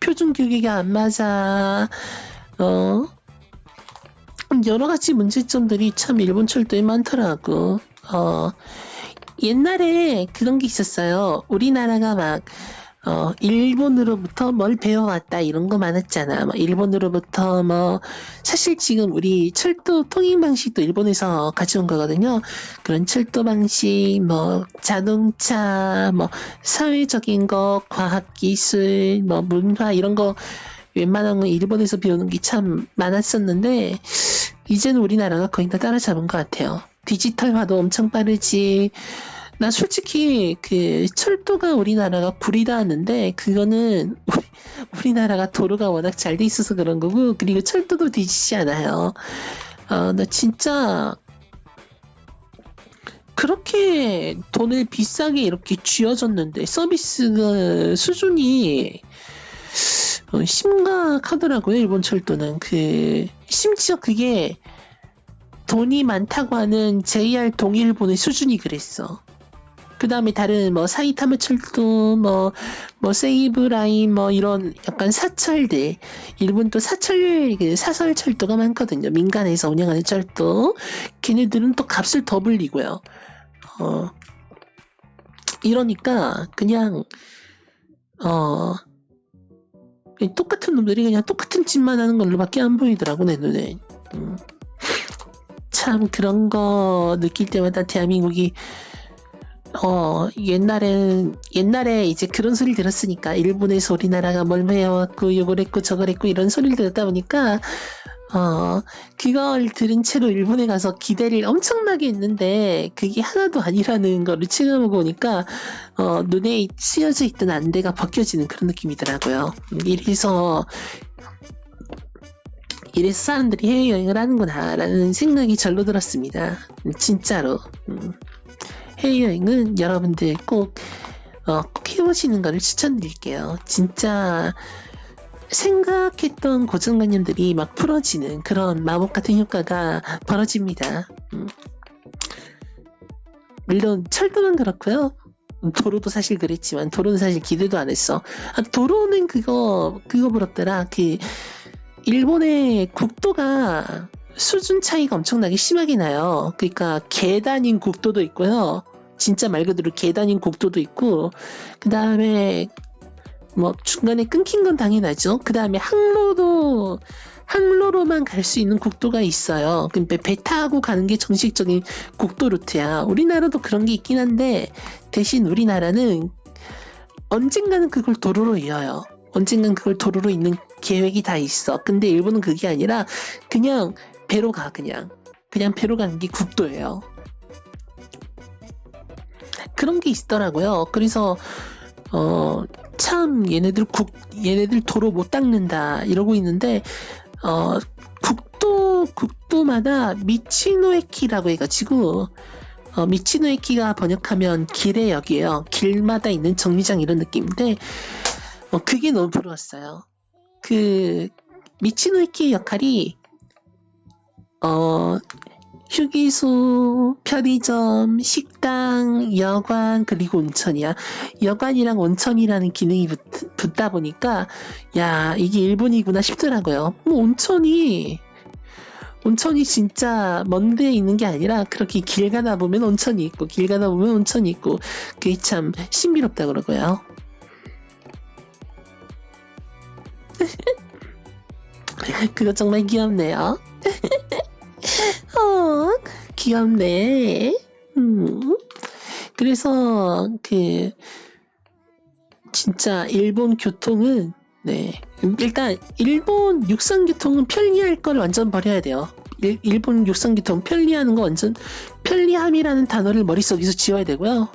표준 규격이 안 맞아 여러 가지 문제점들이 참 일본 철도에 많더라고. 옛날에 그런 게 있었어요. 우리나라가 막 일본으로부터 뭘 배워왔다 이런 거 많았잖아. 뭐 일본으로부터 사실 지금 우리 철도 통행 방식도 일본에서 가져온 거거든요. 그런 철도 방식, 자동차, 사회적인 거, 과학 기술, 문화 이런 거 웬만한 건 일본에서 배우는 게 참 많았었는데 이제는 우리나라가 거의 다 따라잡은 것 같아요. 디지털화도 엄청 빠르지. 나 솔직히 철도가 우리나라가 구리다 하는데 그거는 우리나라가 도로가 워낙 잘 돼 있어서 그런 거고 그리고 철도도 뒤지지 않아요. 나 진짜 그렇게 돈을 비싸게 이렇게 쥐어줬는데 서비스 수준이 심각하더라고요. 일본 철도는 심지어 그게 돈이 많다고 하는 JR 동일본의 수준이 그랬어. 그 다음에 다른 뭐 사이타마 철도, 뭐 세이브 라인, 뭐 이런 약간 사철들. 일본 또 사설 철도가 많거든요. 민간에서 운영하는 철도. 걔네들은 또 값을 더 불리고요. 이러니까 그냥 똑같은 놈들이 그냥 똑같은 짓만 하는 걸로밖에 안 보이더라고, 내 눈에. 참 그런 거 느낄 때마다 대한민국이 옛날에 이제 그런 소리를 들었으니까 일본에서 우리나라가 뭘 해왔고 요걸 했고 저걸 했고 이런 소리를 들었다 보니까 그걸 들은 채로 일본에 가서 기대를 엄청나게 했는데 그게 하나도 아니라는 거를 체감하고 오니까 눈에 쓰여져 있던 안대가 벗겨지는 그런 느낌이더라고요. 이래서 사람들이 해외여행을 하는구나 라는 생각이 절로 들었습니다. 진짜로. 해외여행은 여러분들 꼭 해보시는 거를 추천드릴게요. 진짜 생각했던 고정관념들이 막 풀어지는 그런 마법 같은 효과가 벌어집니다. 물론 철도는 그렇고요. 도로도 사실 그랬지만 도로는 사실 기대도 안 했어. 도로는 그거 부럽더라. 일본의 국도가 수준 차이가 엄청나게 심하게 나요. 그러니까 계단인 국도도 있고요. 진짜 말 그대로 계단인 국도도 있고, 그 다음에 뭐 중간에 끊긴 건 당연하죠. 그 다음에 항로로만 갈 수 있는 국도가 있어요. 근데 배 타고 가는 게 정식적인 국도 루트야. 우리나라도 그런 게 있긴 한데 대신 우리나라는 언젠가는 그걸 도로로 이어요. 언젠간 그걸 도로로 잇는 계획이 다 있어. 근데 일본은 그게 아니라 그냥 배로 가. 그냥 배로 가는 게 국도예요. 그런 게 있더라고요. 그래서 참 얘네들 도로 못 닦는다 이러고 있는데 국도마다 미치노에키라고 해가지고 미치노에키가 번역하면 길의 역이에요. 길마다 있는 정류장 이런 느낌인데 그게 너무 부러웠어요. 미치노에키의 역할이 휴게소, 편의점, 식당, 여관, 그리고 온천이야. 여관이랑 온천이라는 기능이 붙다 보니까, 야, 이게 일본이구나 싶더라고요. 온천이 진짜 먼 데에 있는 게 아니라, 그렇게 길 가다 보면 온천이 있고, 길 가다 보면 온천이 있고, 그게 참 신비롭다 그러고요. 그거 정말 귀엽네요. 귀엽네. 그래서 진짜 일본 교통은 일단 일본 육상교통은 편리할 걸 완전 버려야 돼요. 일본 육상교통 편리하는 거 완전 편리함이라는 단어를 머릿속에서 지워야 되고요.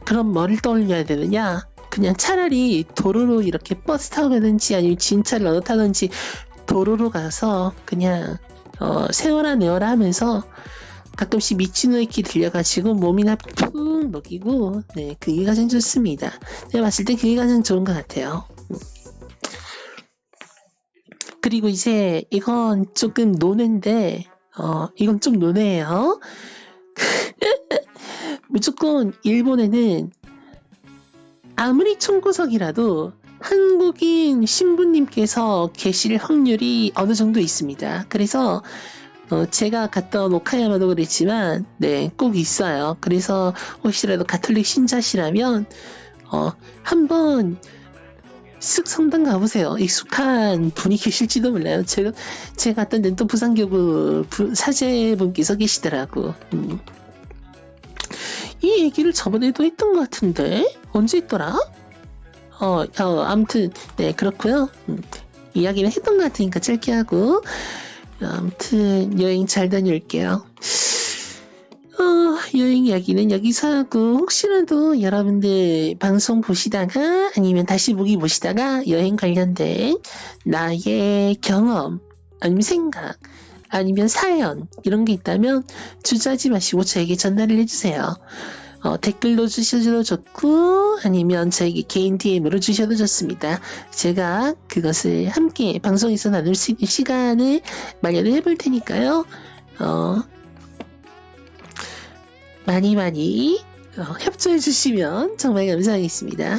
그럼 뭐를 떠올려야 되느냐? 그냥 차라리 도로로 이렇게 버스 타고 가든지 아니면 진차를 얻어 타든지 도로로 가서 그냥 세워라 내워라 하면서 가끔씩 미치노에키 들려가지고 몸이나 푹 먹이고 그게 가장 좋습니다. 제가 봤을 때 그게 가장 좋은 것 같아요. 그리고 이제 이건 조금 노는데 이건 좀 노네요. 무조건 일본에는 아무리 총구석이라도 한국인 신부님께서 계실 확률이 어느 정도 있습니다. 그래서 제가 갔던 오카야마도 그랬지만 꼭 있어요. 그래서 혹시라도 가톨릭 신자시라면 한번 쓱 성당 가보세요. 익숙한 분이 계실지도 몰라요. 제가 갔던 데는 또 부산교구 사제분께서 계시더라고. 이 얘기를 저번에도 했던 것 같은데 언제 했더라? 아무튼 그렇고요. 이야기는 했던 것 같으니까 짧게 하고 아무튼 여행 잘 다녀올게요. 여행 이야기는 여기서 하고 혹시라도 여러분들 방송 보시다가 아니면 다시 보기 보시다가 여행 관련된 나의 경험 아니면 생각 아니면 사연 이런 게 있다면 주저하지 마시고 저에게 전달을 해주세요. 댓글로 주셔도 좋고 아니면 저에게 개인 DM으로 주셔도 좋습니다. 제가 그것을 함께 방송에서 나눌 수 있는 시간을 마련을 해볼 테니까요. 많이 협조해 주시면 정말 감사하겠습니다.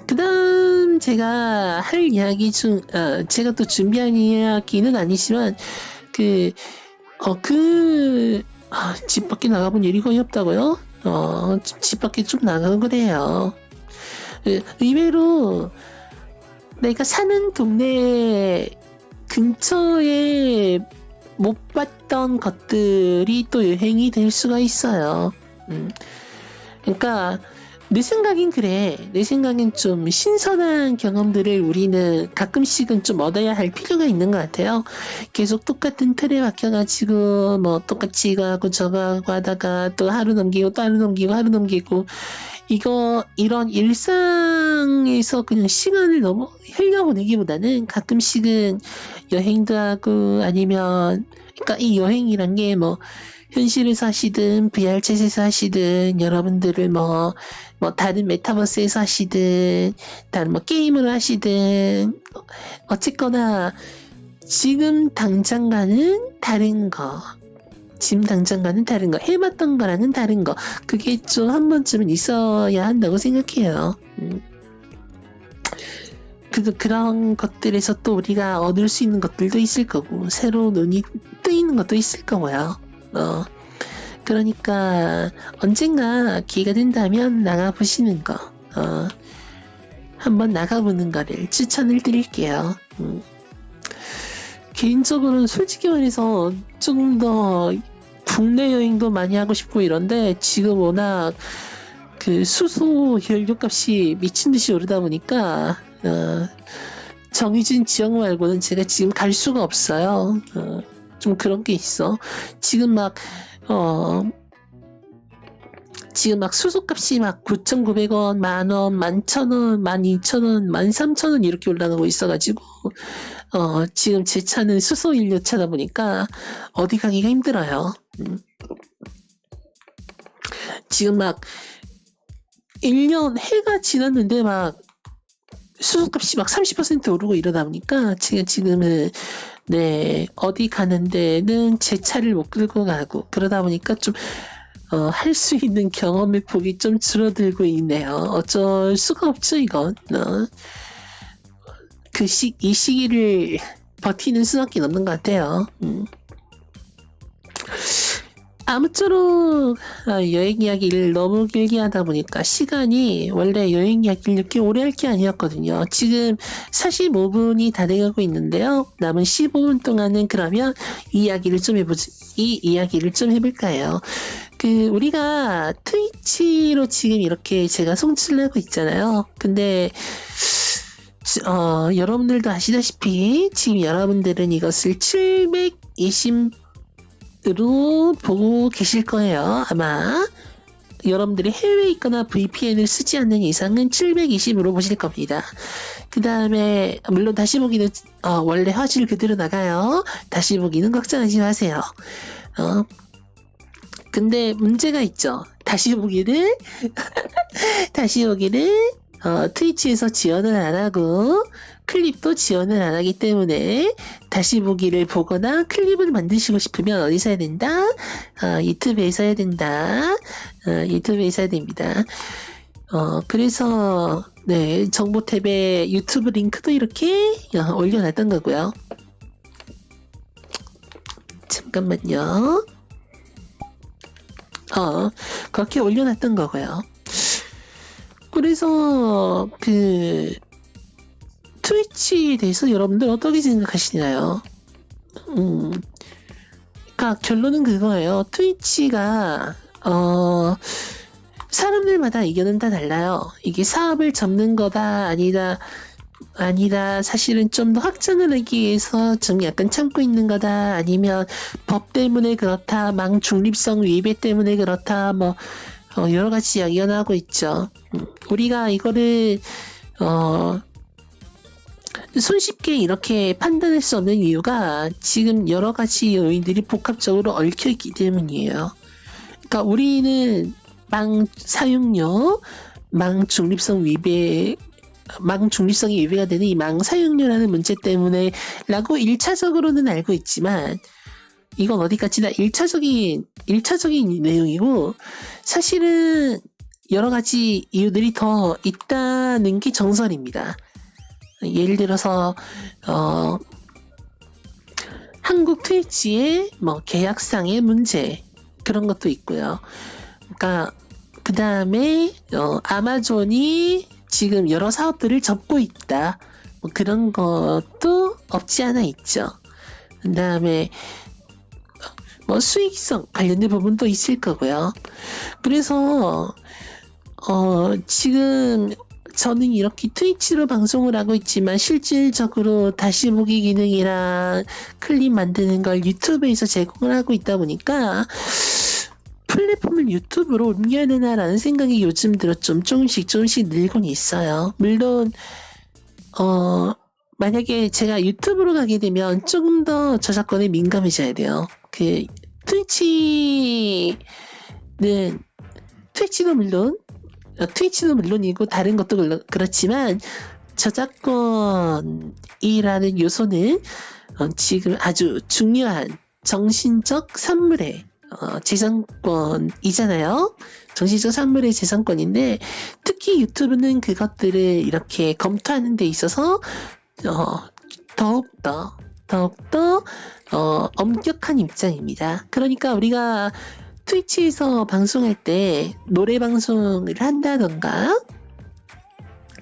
그 다음 제가 할 이야기 중, 제가 또 준비한 이야기는 아니지만, 집 밖에 나가본 일이 거의 없다고요? 집 밖에 좀 나가는 거래요. 의외로 내가 사는 동네 근처에 못 봤던 것들이 또 여행이 될 수가 있어요. 그러니까 내 생각엔 그래. 내 생각엔 좀 신선한 경험들을 우리는 가끔씩은 좀 얻어야 할 필요가 있는 것 같아요. 계속 똑같은 틀에 박혀가지고 뭐 똑같이 이거 하고 저거 하고 하다가 또 하루 넘기고 또 하루 넘기고 하루 넘기고 이런 일상에서 그냥 시간을 너무 흘려보내기보다는 가끔씩은 여행도 하고 아니면 그러니까 이 여행이란 게 뭐 현실에서 하시든 VR챗에서 하시든 여러분들을 뭐 다른 메타버스에서 하시든 다른 뭐 게임을 하시든 어쨌거나 지금 당장과는 다른 거 해봤던 거랑은 다른 거 그게 좀 한 번쯤은 있어야 한다고 생각해요. 그런 것들에서 또 우리가 얻을 수 있는 것들도 있을 거고 새로 눈이 뜨이는 것도 있을 거고요. 그러니까 언젠가 기회가 된다면 나가보시는 거 한번 나가보는 거를 추천을 드릴게요. 개인적으로는 솔직히 말해서 조금 더 국내 여행도 많이 하고 싶고 이런데 지금 워낙 그 수소 연료값이 미친듯이 오르다 보니까 정해진 지역 말고는 제가 지금 갈 수가 없어요. 좀 그런 게 있어. 지금 막 수소값이 막 9,900원, 만원, 11,000원, 12,000원, 13,000원 이렇게 올라가고 있어가지고 지금 제 차는 수소 연료차다 보니까 어디 가기가 힘들어요. 지금 막 1년 해가 지났는데 막 수소값이 막 30% 오르고 이러다 보니까 지금은 어디 가는 데는 제 차를 못 끌고 가고 그러다 보니까 좀 할 수 있는 경험의 폭이 좀 줄어들고 있네요. 어쩔 수가 없죠 이건. 이 시기를 버티는 수밖에 없는 것 같아요. 아무쪼록 여행 이야기를 너무 길게 하다 보니까 시간이 원래 여행 이야기를 이렇게 오래 할 게 아니었거든요. 지금 45분이 다 돼가고 있는데요. 남은 15분 동안은 그러면 이 이야기를 좀 해볼까요? 우리가 트위치로 지금 이렇게 제가 송출을 하고 있잖아요. 근데 여러분들도 아시다시피 지금 여러분들은 이것을 720으로 보고 계실 거예요. 아마 여러분들이 해외에 있거나 VPN을 쓰지 않는 이상은 720으로 보실 겁니다. 그 다음에 물론 다시 보기는 원래 화질 그대로 나가요. 다시 보기는 걱정하지 마세요. 근데 문제가 있죠. 다시 보기를 트위치에서 지원을 안 하고 클립도 지원을 안 하기 때문에 다시 보기를 보거나 클립을 만드시고 싶으면 어디서 해야 된다? 유튜브에서 해야 된다. 유튜브에서 해야 됩니다. 그래서 정보 탭에 유튜브 링크도 이렇게 올려놨던 거고요. 잠깐만요. 그렇게 올려놨던 거고요. 그래서 트위치에 대해서 여러분들 어떻게 생각하시나요? 그러니까 결론은 그거예요. 트위치가 사람들마다 의견은 다 달라요. 이게 사업을 접는 거다 아니다 사실은 좀 더 확장을 하기 위해서 좀 약간 참고 있는 거다 아니면 법 때문에 그렇다 망 중립성 위배 때문에 그렇다 뭐 여러 가지 이야기가 나오고 있죠. 우리가 이거를 손쉽게 이렇게 판단할 수 없는 이유가 지금 여러 가지 요인들이 복합적으로 얽혀 있기 때문이에요. 그러니까 우리는 망 사용료, 망 중립성 위배, 망 중립성이 위배가 되는 이 망 사용료라는 문제 때문에라고 1차적으로는 알고 있지만 이건 어디까지나 1차적인 내용이고 사실은 여러 가지 이유들이 더 있다는 게 정설입니다. 예를 들어서 한국 트위치의 뭐 계약상의 문제 그런 것도 있고요. 그러니까 그 다음에 아마존이 지금 여러 사업들을 접고 있다. 뭐 그런 것도 없지 않아 있죠. 그 다음에 뭐 수익성 관련된 부분도 있을 거고요. 그래서 지금 저는 이렇게 트위치로 방송을 하고 있지만 실질적으로 다시 보기 기능이랑 클립 만드는 걸 유튜브에서 제공을 하고 있다 보니까 플랫폼을 유튜브로 옮겨야 되나라는 생각이 요즘 들어 조금씩 늘곤 있어요. 물론 만약에 제가 유튜브로 가게 되면 조금 더 저작권에 민감해져야 돼요. 그 트위치도 물론이고 다른 것도 그렇지만 저작권이라는 요소는 지금 아주 중요한 정신적 산물의 재산권이잖아요. 정신적 산물의 재산권인데 특히 유튜브는 그것들을 이렇게 검토하는 데 있어서 더욱더 엄격한 입장입니다. 그러니까 우리가 트위치에서 방송할 때 노래 방송을 한다던가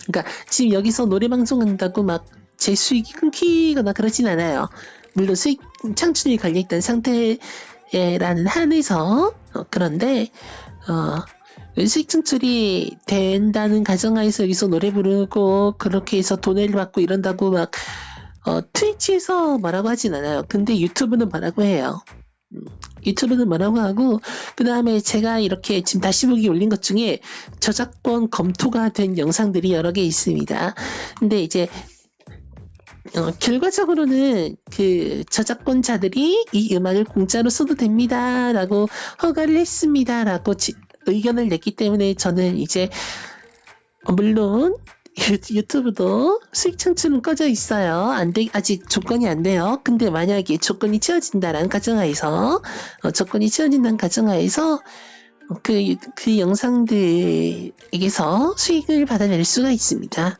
그러니까 지금 여기서 노래 방송한다고 막 제 수익이 끊기거나 그러진 않아요. 물론 수익 창출이 걸려있던 상태라는 한에서 그런데 수익 창출이 된다는 가정하에서 여기서 노래 부르고 그렇게 해서 돈을 받고 이런다고 막 트위치에서 뭐라고 하진 않아요. 근데 유튜브는 뭐라고 해요. 유튜브는 뭐라고 하고 그 다음에 제가 이렇게 지금 다시 보기 올린 것 중에 저작권 검토가 된 영상들이 여러 개 있습니다. 근데 이제 결과적으로는 그 저작권자들이 이 음악을 공짜로 써도 됩니다 라고 허가를 했습니다 라고 의견을 냈기 때문에 저는 이제 물론 유튜브도 수익 창출은 꺼져 있어요. 아직 조건이 안 돼요. 근데 만약에 조건이 채워진다는 가정하에서 그 영상들에게서 수익을 받아낼 수가 있습니다.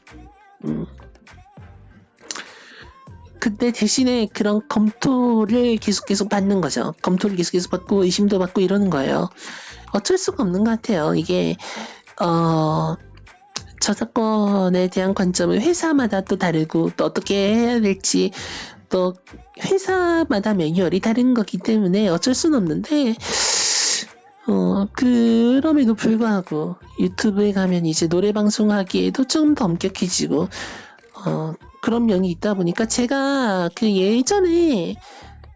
근데 대신에 그런 검토를 계속 받는 거죠. 검토를 계속 받고 의심도 받고 이러는 거예요. 어쩔 수가 없는 것 같아요. 이게 저작권에 대한 관점은 회사마다 또 다르고 또 어떻게 해야 될지 또 회사마다 매뉴얼이 다른 거기 때문에 어쩔 수는 없는데 그럼에도 불구하고 유튜브에 가면 이제 노래 방송하기에도 조금 더 엄격해지고 그런 면이 있다 보니까 제가 그 예전에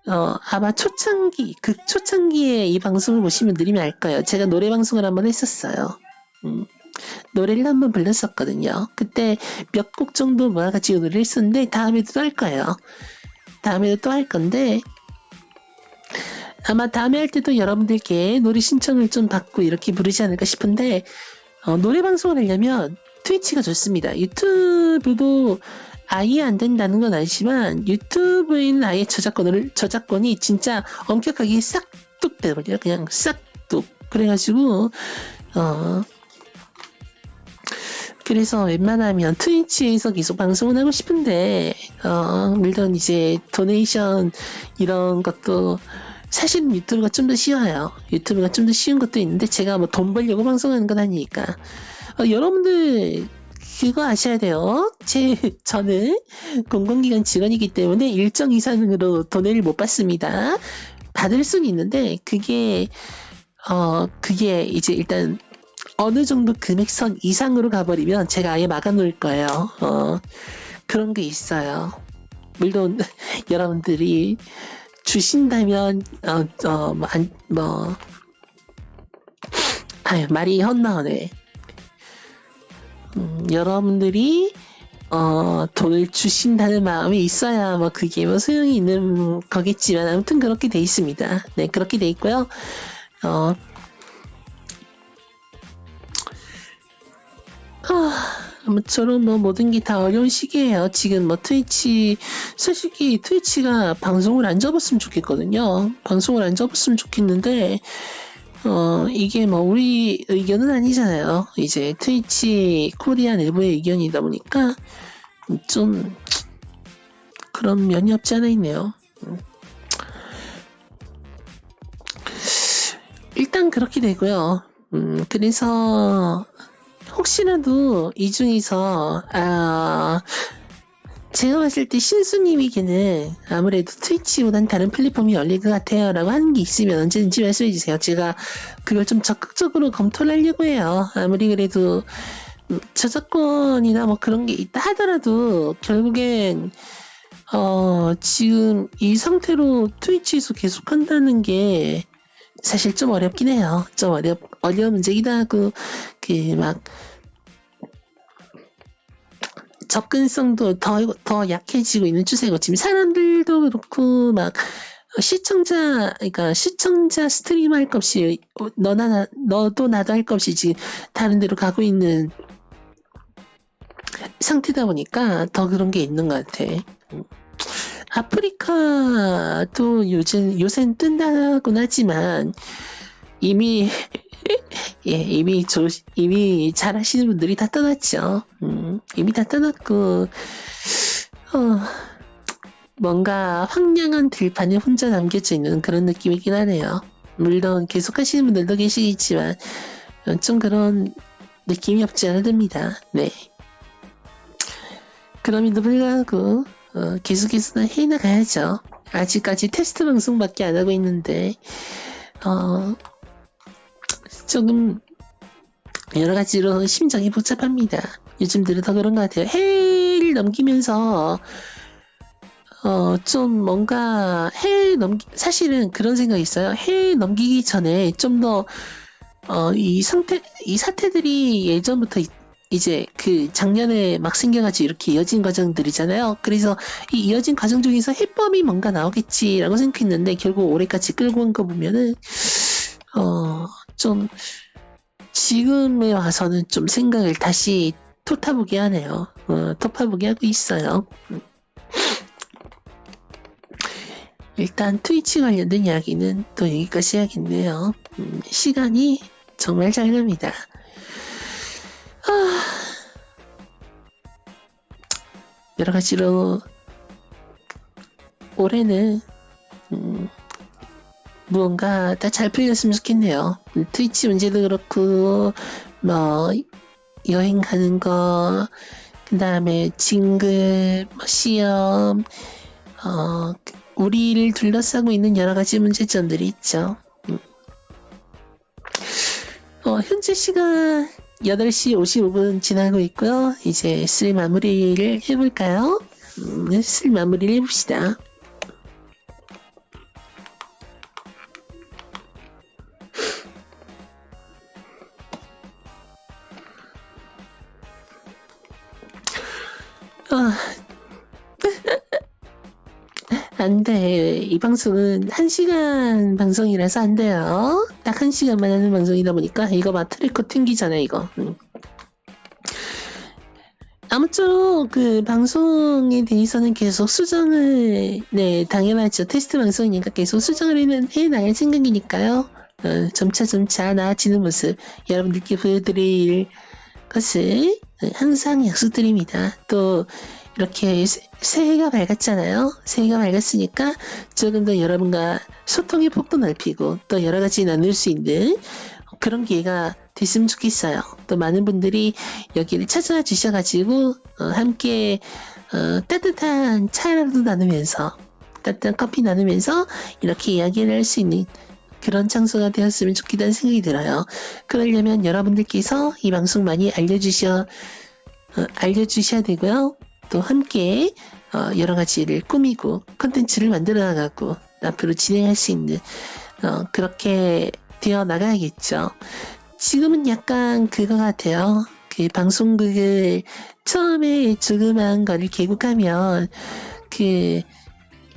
아마 초창기에 이 방송을 보시면 느리면 알 거예요. 제가 노래 방송을 한번 했었어요. 노래를 한번 불렀었거든요. 그때 몇 곡 정도 모아가지고 노래를 했었는데 다음에도 또 할 거예요. 다음에도 또 할 건데 아마 다음에 할 때도 여러분들께 노래 신청을 좀 받고 이렇게 부르지 않을까 싶은데 노래 방송을 하려면 트위치가 좋습니다. 유튜브도 아예 안 된다는 건 아니지만 유튜브에는 아예 저작권이 진짜 엄격하게 싹둑 돼버려요. 그냥 싹둑. 그래가지고 그래서 웬만하면 트위치에서 계속 방송을 하고 싶은데 물론 이제 도네이션 이런 것도 사실은 유튜브가 좀 더 쉬워요. 유튜브가 좀 더 쉬운 것도 있는데 제가 뭐 돈 벌려고 방송하는 건 아니니까 여러분들 그거 아셔야 돼요. 저는 공공기관 직원이기 때문에 일정 이상으로 돈을 못 받습니다. 받을 수는 있는데 그게 이제 일단 어느 정도 금액선 이상으로 가버리면 제가 아예 막아놓을 거예요. 그런 게 있어요. 물론 여러분들이 주신다면 말이 헛나오네. 여러분들이 돈을 주신다는 마음이 있어야 뭐 그게 뭐 소용이 있는 거겠지만 아무튼 그렇게 돼 있습니다. 네, 그렇게 돼 있고요. 아무쪼록 뭐 모든 게 다 어려운 시기예요. 지금 뭐 트위치, 솔직히 트위치가 방송을 안 접었으면 좋겠거든요. 방송을 안 접었으면 좋겠는데, 이게 뭐 우리 의견은 아니잖아요. 이제 트위치 코리아 내부의 의견이다 보니까 좀 그런 면이 없지 않아 있네요. 일단 그렇게 되고요. 그래서 혹시라도 이 중에서 제가 봤을 때 신수님에게는 아무래도 트위치보단 다른 플랫폼이 열릴 것 같아요 라고 하는 게 있으면 언제든지 말씀해 주세요. 제가 그걸 좀 적극적으로 검토를 하려고 해요. 아무리 그래도 저작권이나 뭐 그런 게 있다 하더라도 결국엔 지금 이 상태로 트위치에서 계속 한다는 게 사실 좀 어렵긴 해요. 좀 어려운 문제기도 하고 막 접근성도 더 약해지고 있는 추세고 지금 사람들도 그렇고 막 그러니까 시청자 스트림 할 것 없이 너도 나도 할 것 없이 지금 다른 데로 가고 있는 상태다 보니까 더 그런 게 있는 것 같아. 아프리카도 요새는 뜬다곤 하지만 이미 이미 잘하시는 분들이 다 떠났죠. 이미 다 떠났고 뭔가 황량한 들판에 혼자 남겨져 있는 그런 느낌이긴 하네요. 물론 계속 하시는 분들도 계시겠지만 좀 그런 느낌이 없지 않아 듭니다. 네. 그럼에도 불구하고 계속해서 해나가야죠. 아직까지 테스트 방송밖에 안 하고 있는데 조금 여러 가지로 심정이 복잡합니다. 요즘 들어 더 그런 것 같아요. 해를 넘기면서 좀 뭔가 사실은 그런 생각이 있어요. 해 넘기기 전에 좀 더 이 사태들이 예전부터 이제 작년에 막 생겨가지고 이렇게 이어진 과정들이잖아요. 그래서 이 이어진 과정 중에서 해법이 뭔가 나오겠지라고 생각했는데 결국 올해까지 끌고 온 거 보면은 좀 지금에 와서는 좀 생각을 다시 토타보게 하네요. 토파보게 하고 있어요. 일단 트위치 관련된 이야기는 또 여기까지 해야겠네요. 시간이 정말 잘 갑니다. 여러 가지로 올해는 무언가 다 잘 풀렸으면 좋겠네요. 트위치 문제도 그렇고 뭐 여행 가는 거, 그 다음에 진급, 시험, 우리를 둘러싸고 있는 여러 가지 문제점들이 있죠. 현재 시간 8시 55분 지나고 있고요. 이제 슬 마무리를 해볼까요? 슬 마무리를 해봅시다. 안 돼. 이 방송은 1시간 방송이라서 안 돼요. 딱 1시간만 하는 방송이다 보니까 이거 막 트래커 튕기잖아, 이거. 아무쪼록 그 방송에 대해서는 계속 수정을, 네, 당연하죠. 테스트 방송이니까 계속 수정을 해나갈 생각이니까요. 점차 나아지는 모습 여러분들께 보여드릴 것을 항상 약속드립니다. 또 이렇게 새해가 밝았잖아요. 새해가 밝았으니까 조금 더 여러분과 소통의 폭도 넓히고 또 여러 가지 나눌 수 있는 그런 기회가 됐으면 좋겠어요. 또 많은 분들이 여기를 찾아와 주셔가지고 함께 따뜻한 차라도 나누면서 따뜻한 커피 나누면서 이렇게 이야기를 할 수 있는 그런 장소가 되었으면 좋겠다는 생각이 들어요. 그러려면 여러분들께서 이 방송 많이 알려주셔야 되고요. 또 함께 여러 가지를 꾸미고 컨텐츠를 만들어 나가고 앞으로 진행할 수 있는 그렇게 되어 나가야겠죠. 지금은 약간 그거 같아요. 그 방송국을 처음에 조그만 거를 개국하면 그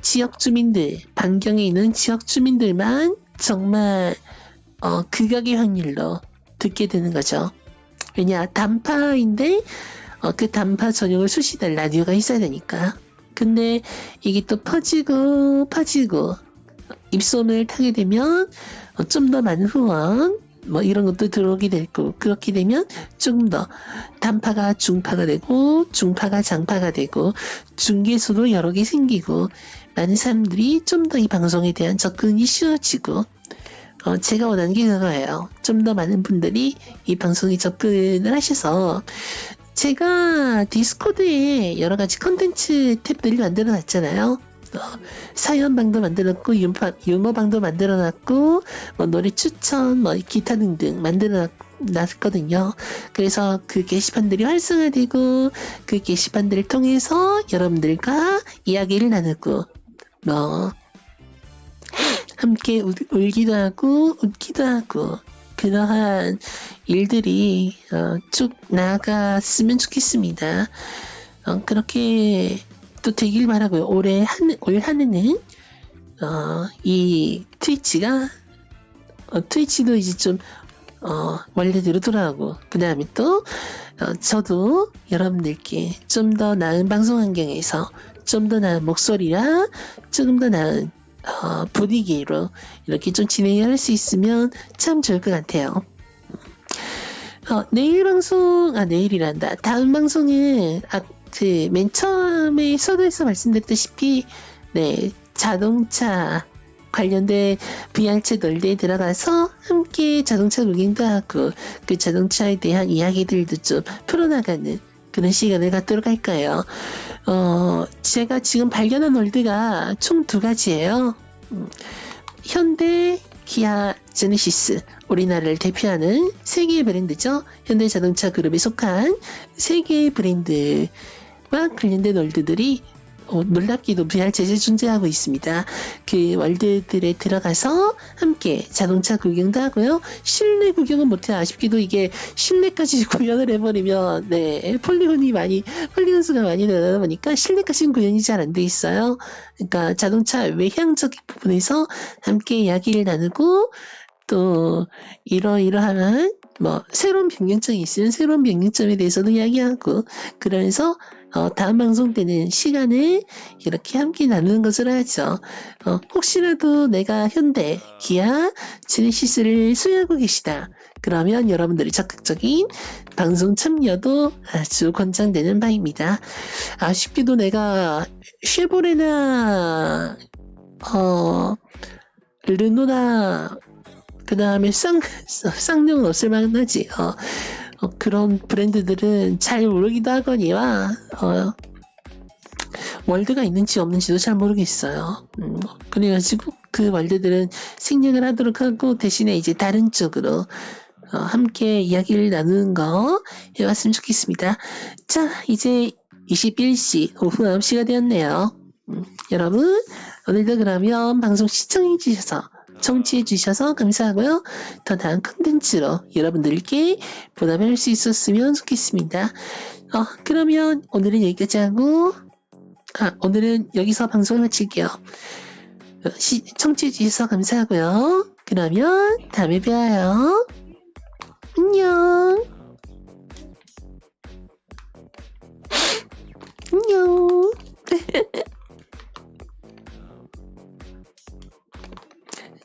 지역 주민들, 반경에 있는 지역 주민들만 정말 극악의 확률로 듣게 되는 거죠. 왜냐, 단파인데 그 단파 전용을 수시할 라디오가 있어야 되니까. 근데 이게 또 퍼지고 입소문을 타게 되면 좀 더 많은 후원 뭐 이런 것도 들어오게 되고, 그렇게 되면 조금 더 단파가 중파가 되고 중파가 장파가 되고 중계수도 여러 개 생기고 많은 사람들이 좀 더 이 방송에 대한 접근이 쉬워지고, 제가 원하는 게 그거예요. 좀 더 많은 분들이 이 방송에 접근을 하셔서, 제가 디스코드에 여러 가지 컨텐츠 탭들을 만들어 놨잖아요. 사연방도 만들었고, 유머방도 만들어 놨고, 뭐 노래 추천, 뭐 기타 등등 만들어 놨거든요. 그래서 그 게시판들이 활성화되고, 그 게시판들을 통해서 여러분들과 이야기를 나누고, 뭐 함께 울기도 하고 웃기도 하고, 그러한 일들이 쭉 나아갔으면 좋겠습니다. 그렇게 또 되길 바라고요. 올 한 해는 이 트위치가 트위치도 이제 좀 원래대로 돌아오고, 그 다음에 또 저도 여러분들께 좀 더 나은 방송 환경에서 좀 더 나은 목소리랑 조금 더 나은 분위기로 이렇게 좀 진행을 할 수 있으면 참 좋을 것 같아요. 내일이란다. 다음 방송은 맨 처음에 서두에서 말씀드렸다시피, 네, 자동차 관련된 VR 채널에 들어가서 함께 자동차 구경도 하고, 그 자동차에 대한 이야기들도 좀 풀어나가는 그런 시간을 갖도록 할까요? 제가 지금 발견한 월드가 총 2가지예요. 현대, 기아, 제네시스, 우리나라를 대표하는 3개의 브랜드죠. 현대 자동차 그룹에 속한 3개의 브랜드와 관련된 월드들이 놀랍게도 VR 제재 존재하고 있습니다. 그 월드들에 들어가서 함께 자동차 구경도 하고요. 실내 구경은 못해. 아쉽게도 이게 실내까지 구현을 해버리면, 네, 폴리곤 수가 많이 늘어나다 보니까 실내까지는 구현이 잘 안 돼 있어요. 그러니까 자동차 외향적인 부분에서 함께 이야기를 나누고, 또 이러이러한 뭐 새로운 변경점이 있으면 새로운 변경점에 대해서도 이야기하고, 그러면서 다음 방송 때는 시간을 이렇게 함께 나누는 것을 하죠. 혹시라도 내가 현대, 기아, 제네시스를 소유하고 계시다. 그러면 여러분들이 적극적인 방송 참여도 아주 권장되는 바입니다. 아쉽게도 내가 쉐보레나 르노나 그 다음에 쌍용은 없을 만하지. 그런 브랜드들은 잘 모르기도 하거니와 월드가 있는지 없는지도 잘 모르겠어요. 그래가지고 그 월드들은 생략을 하도록 하고, 대신에 이제 다른 쪽으로 함께 이야기를 나누는 거 해왔으면 좋겠습니다. 자, 이제 21시 오후 9시가 되었네요. 여러분, 오늘도 그러면 방송 청취해주셔서 감사하고요. 더 나은 컨텐츠로 여러분들께 보답할 수 있었으면 좋겠습니다. 그러면 오늘은 여기까지 하고, 오늘은 여기서 방송을 마칠게요. 청취해주셔서 감사하고요. 그러면 다음에 봬요. 안녕. 안녕.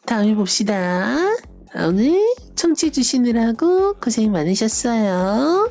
다음에 봅시다. 오늘 청취해 주시느라고 고생 많으셨어요.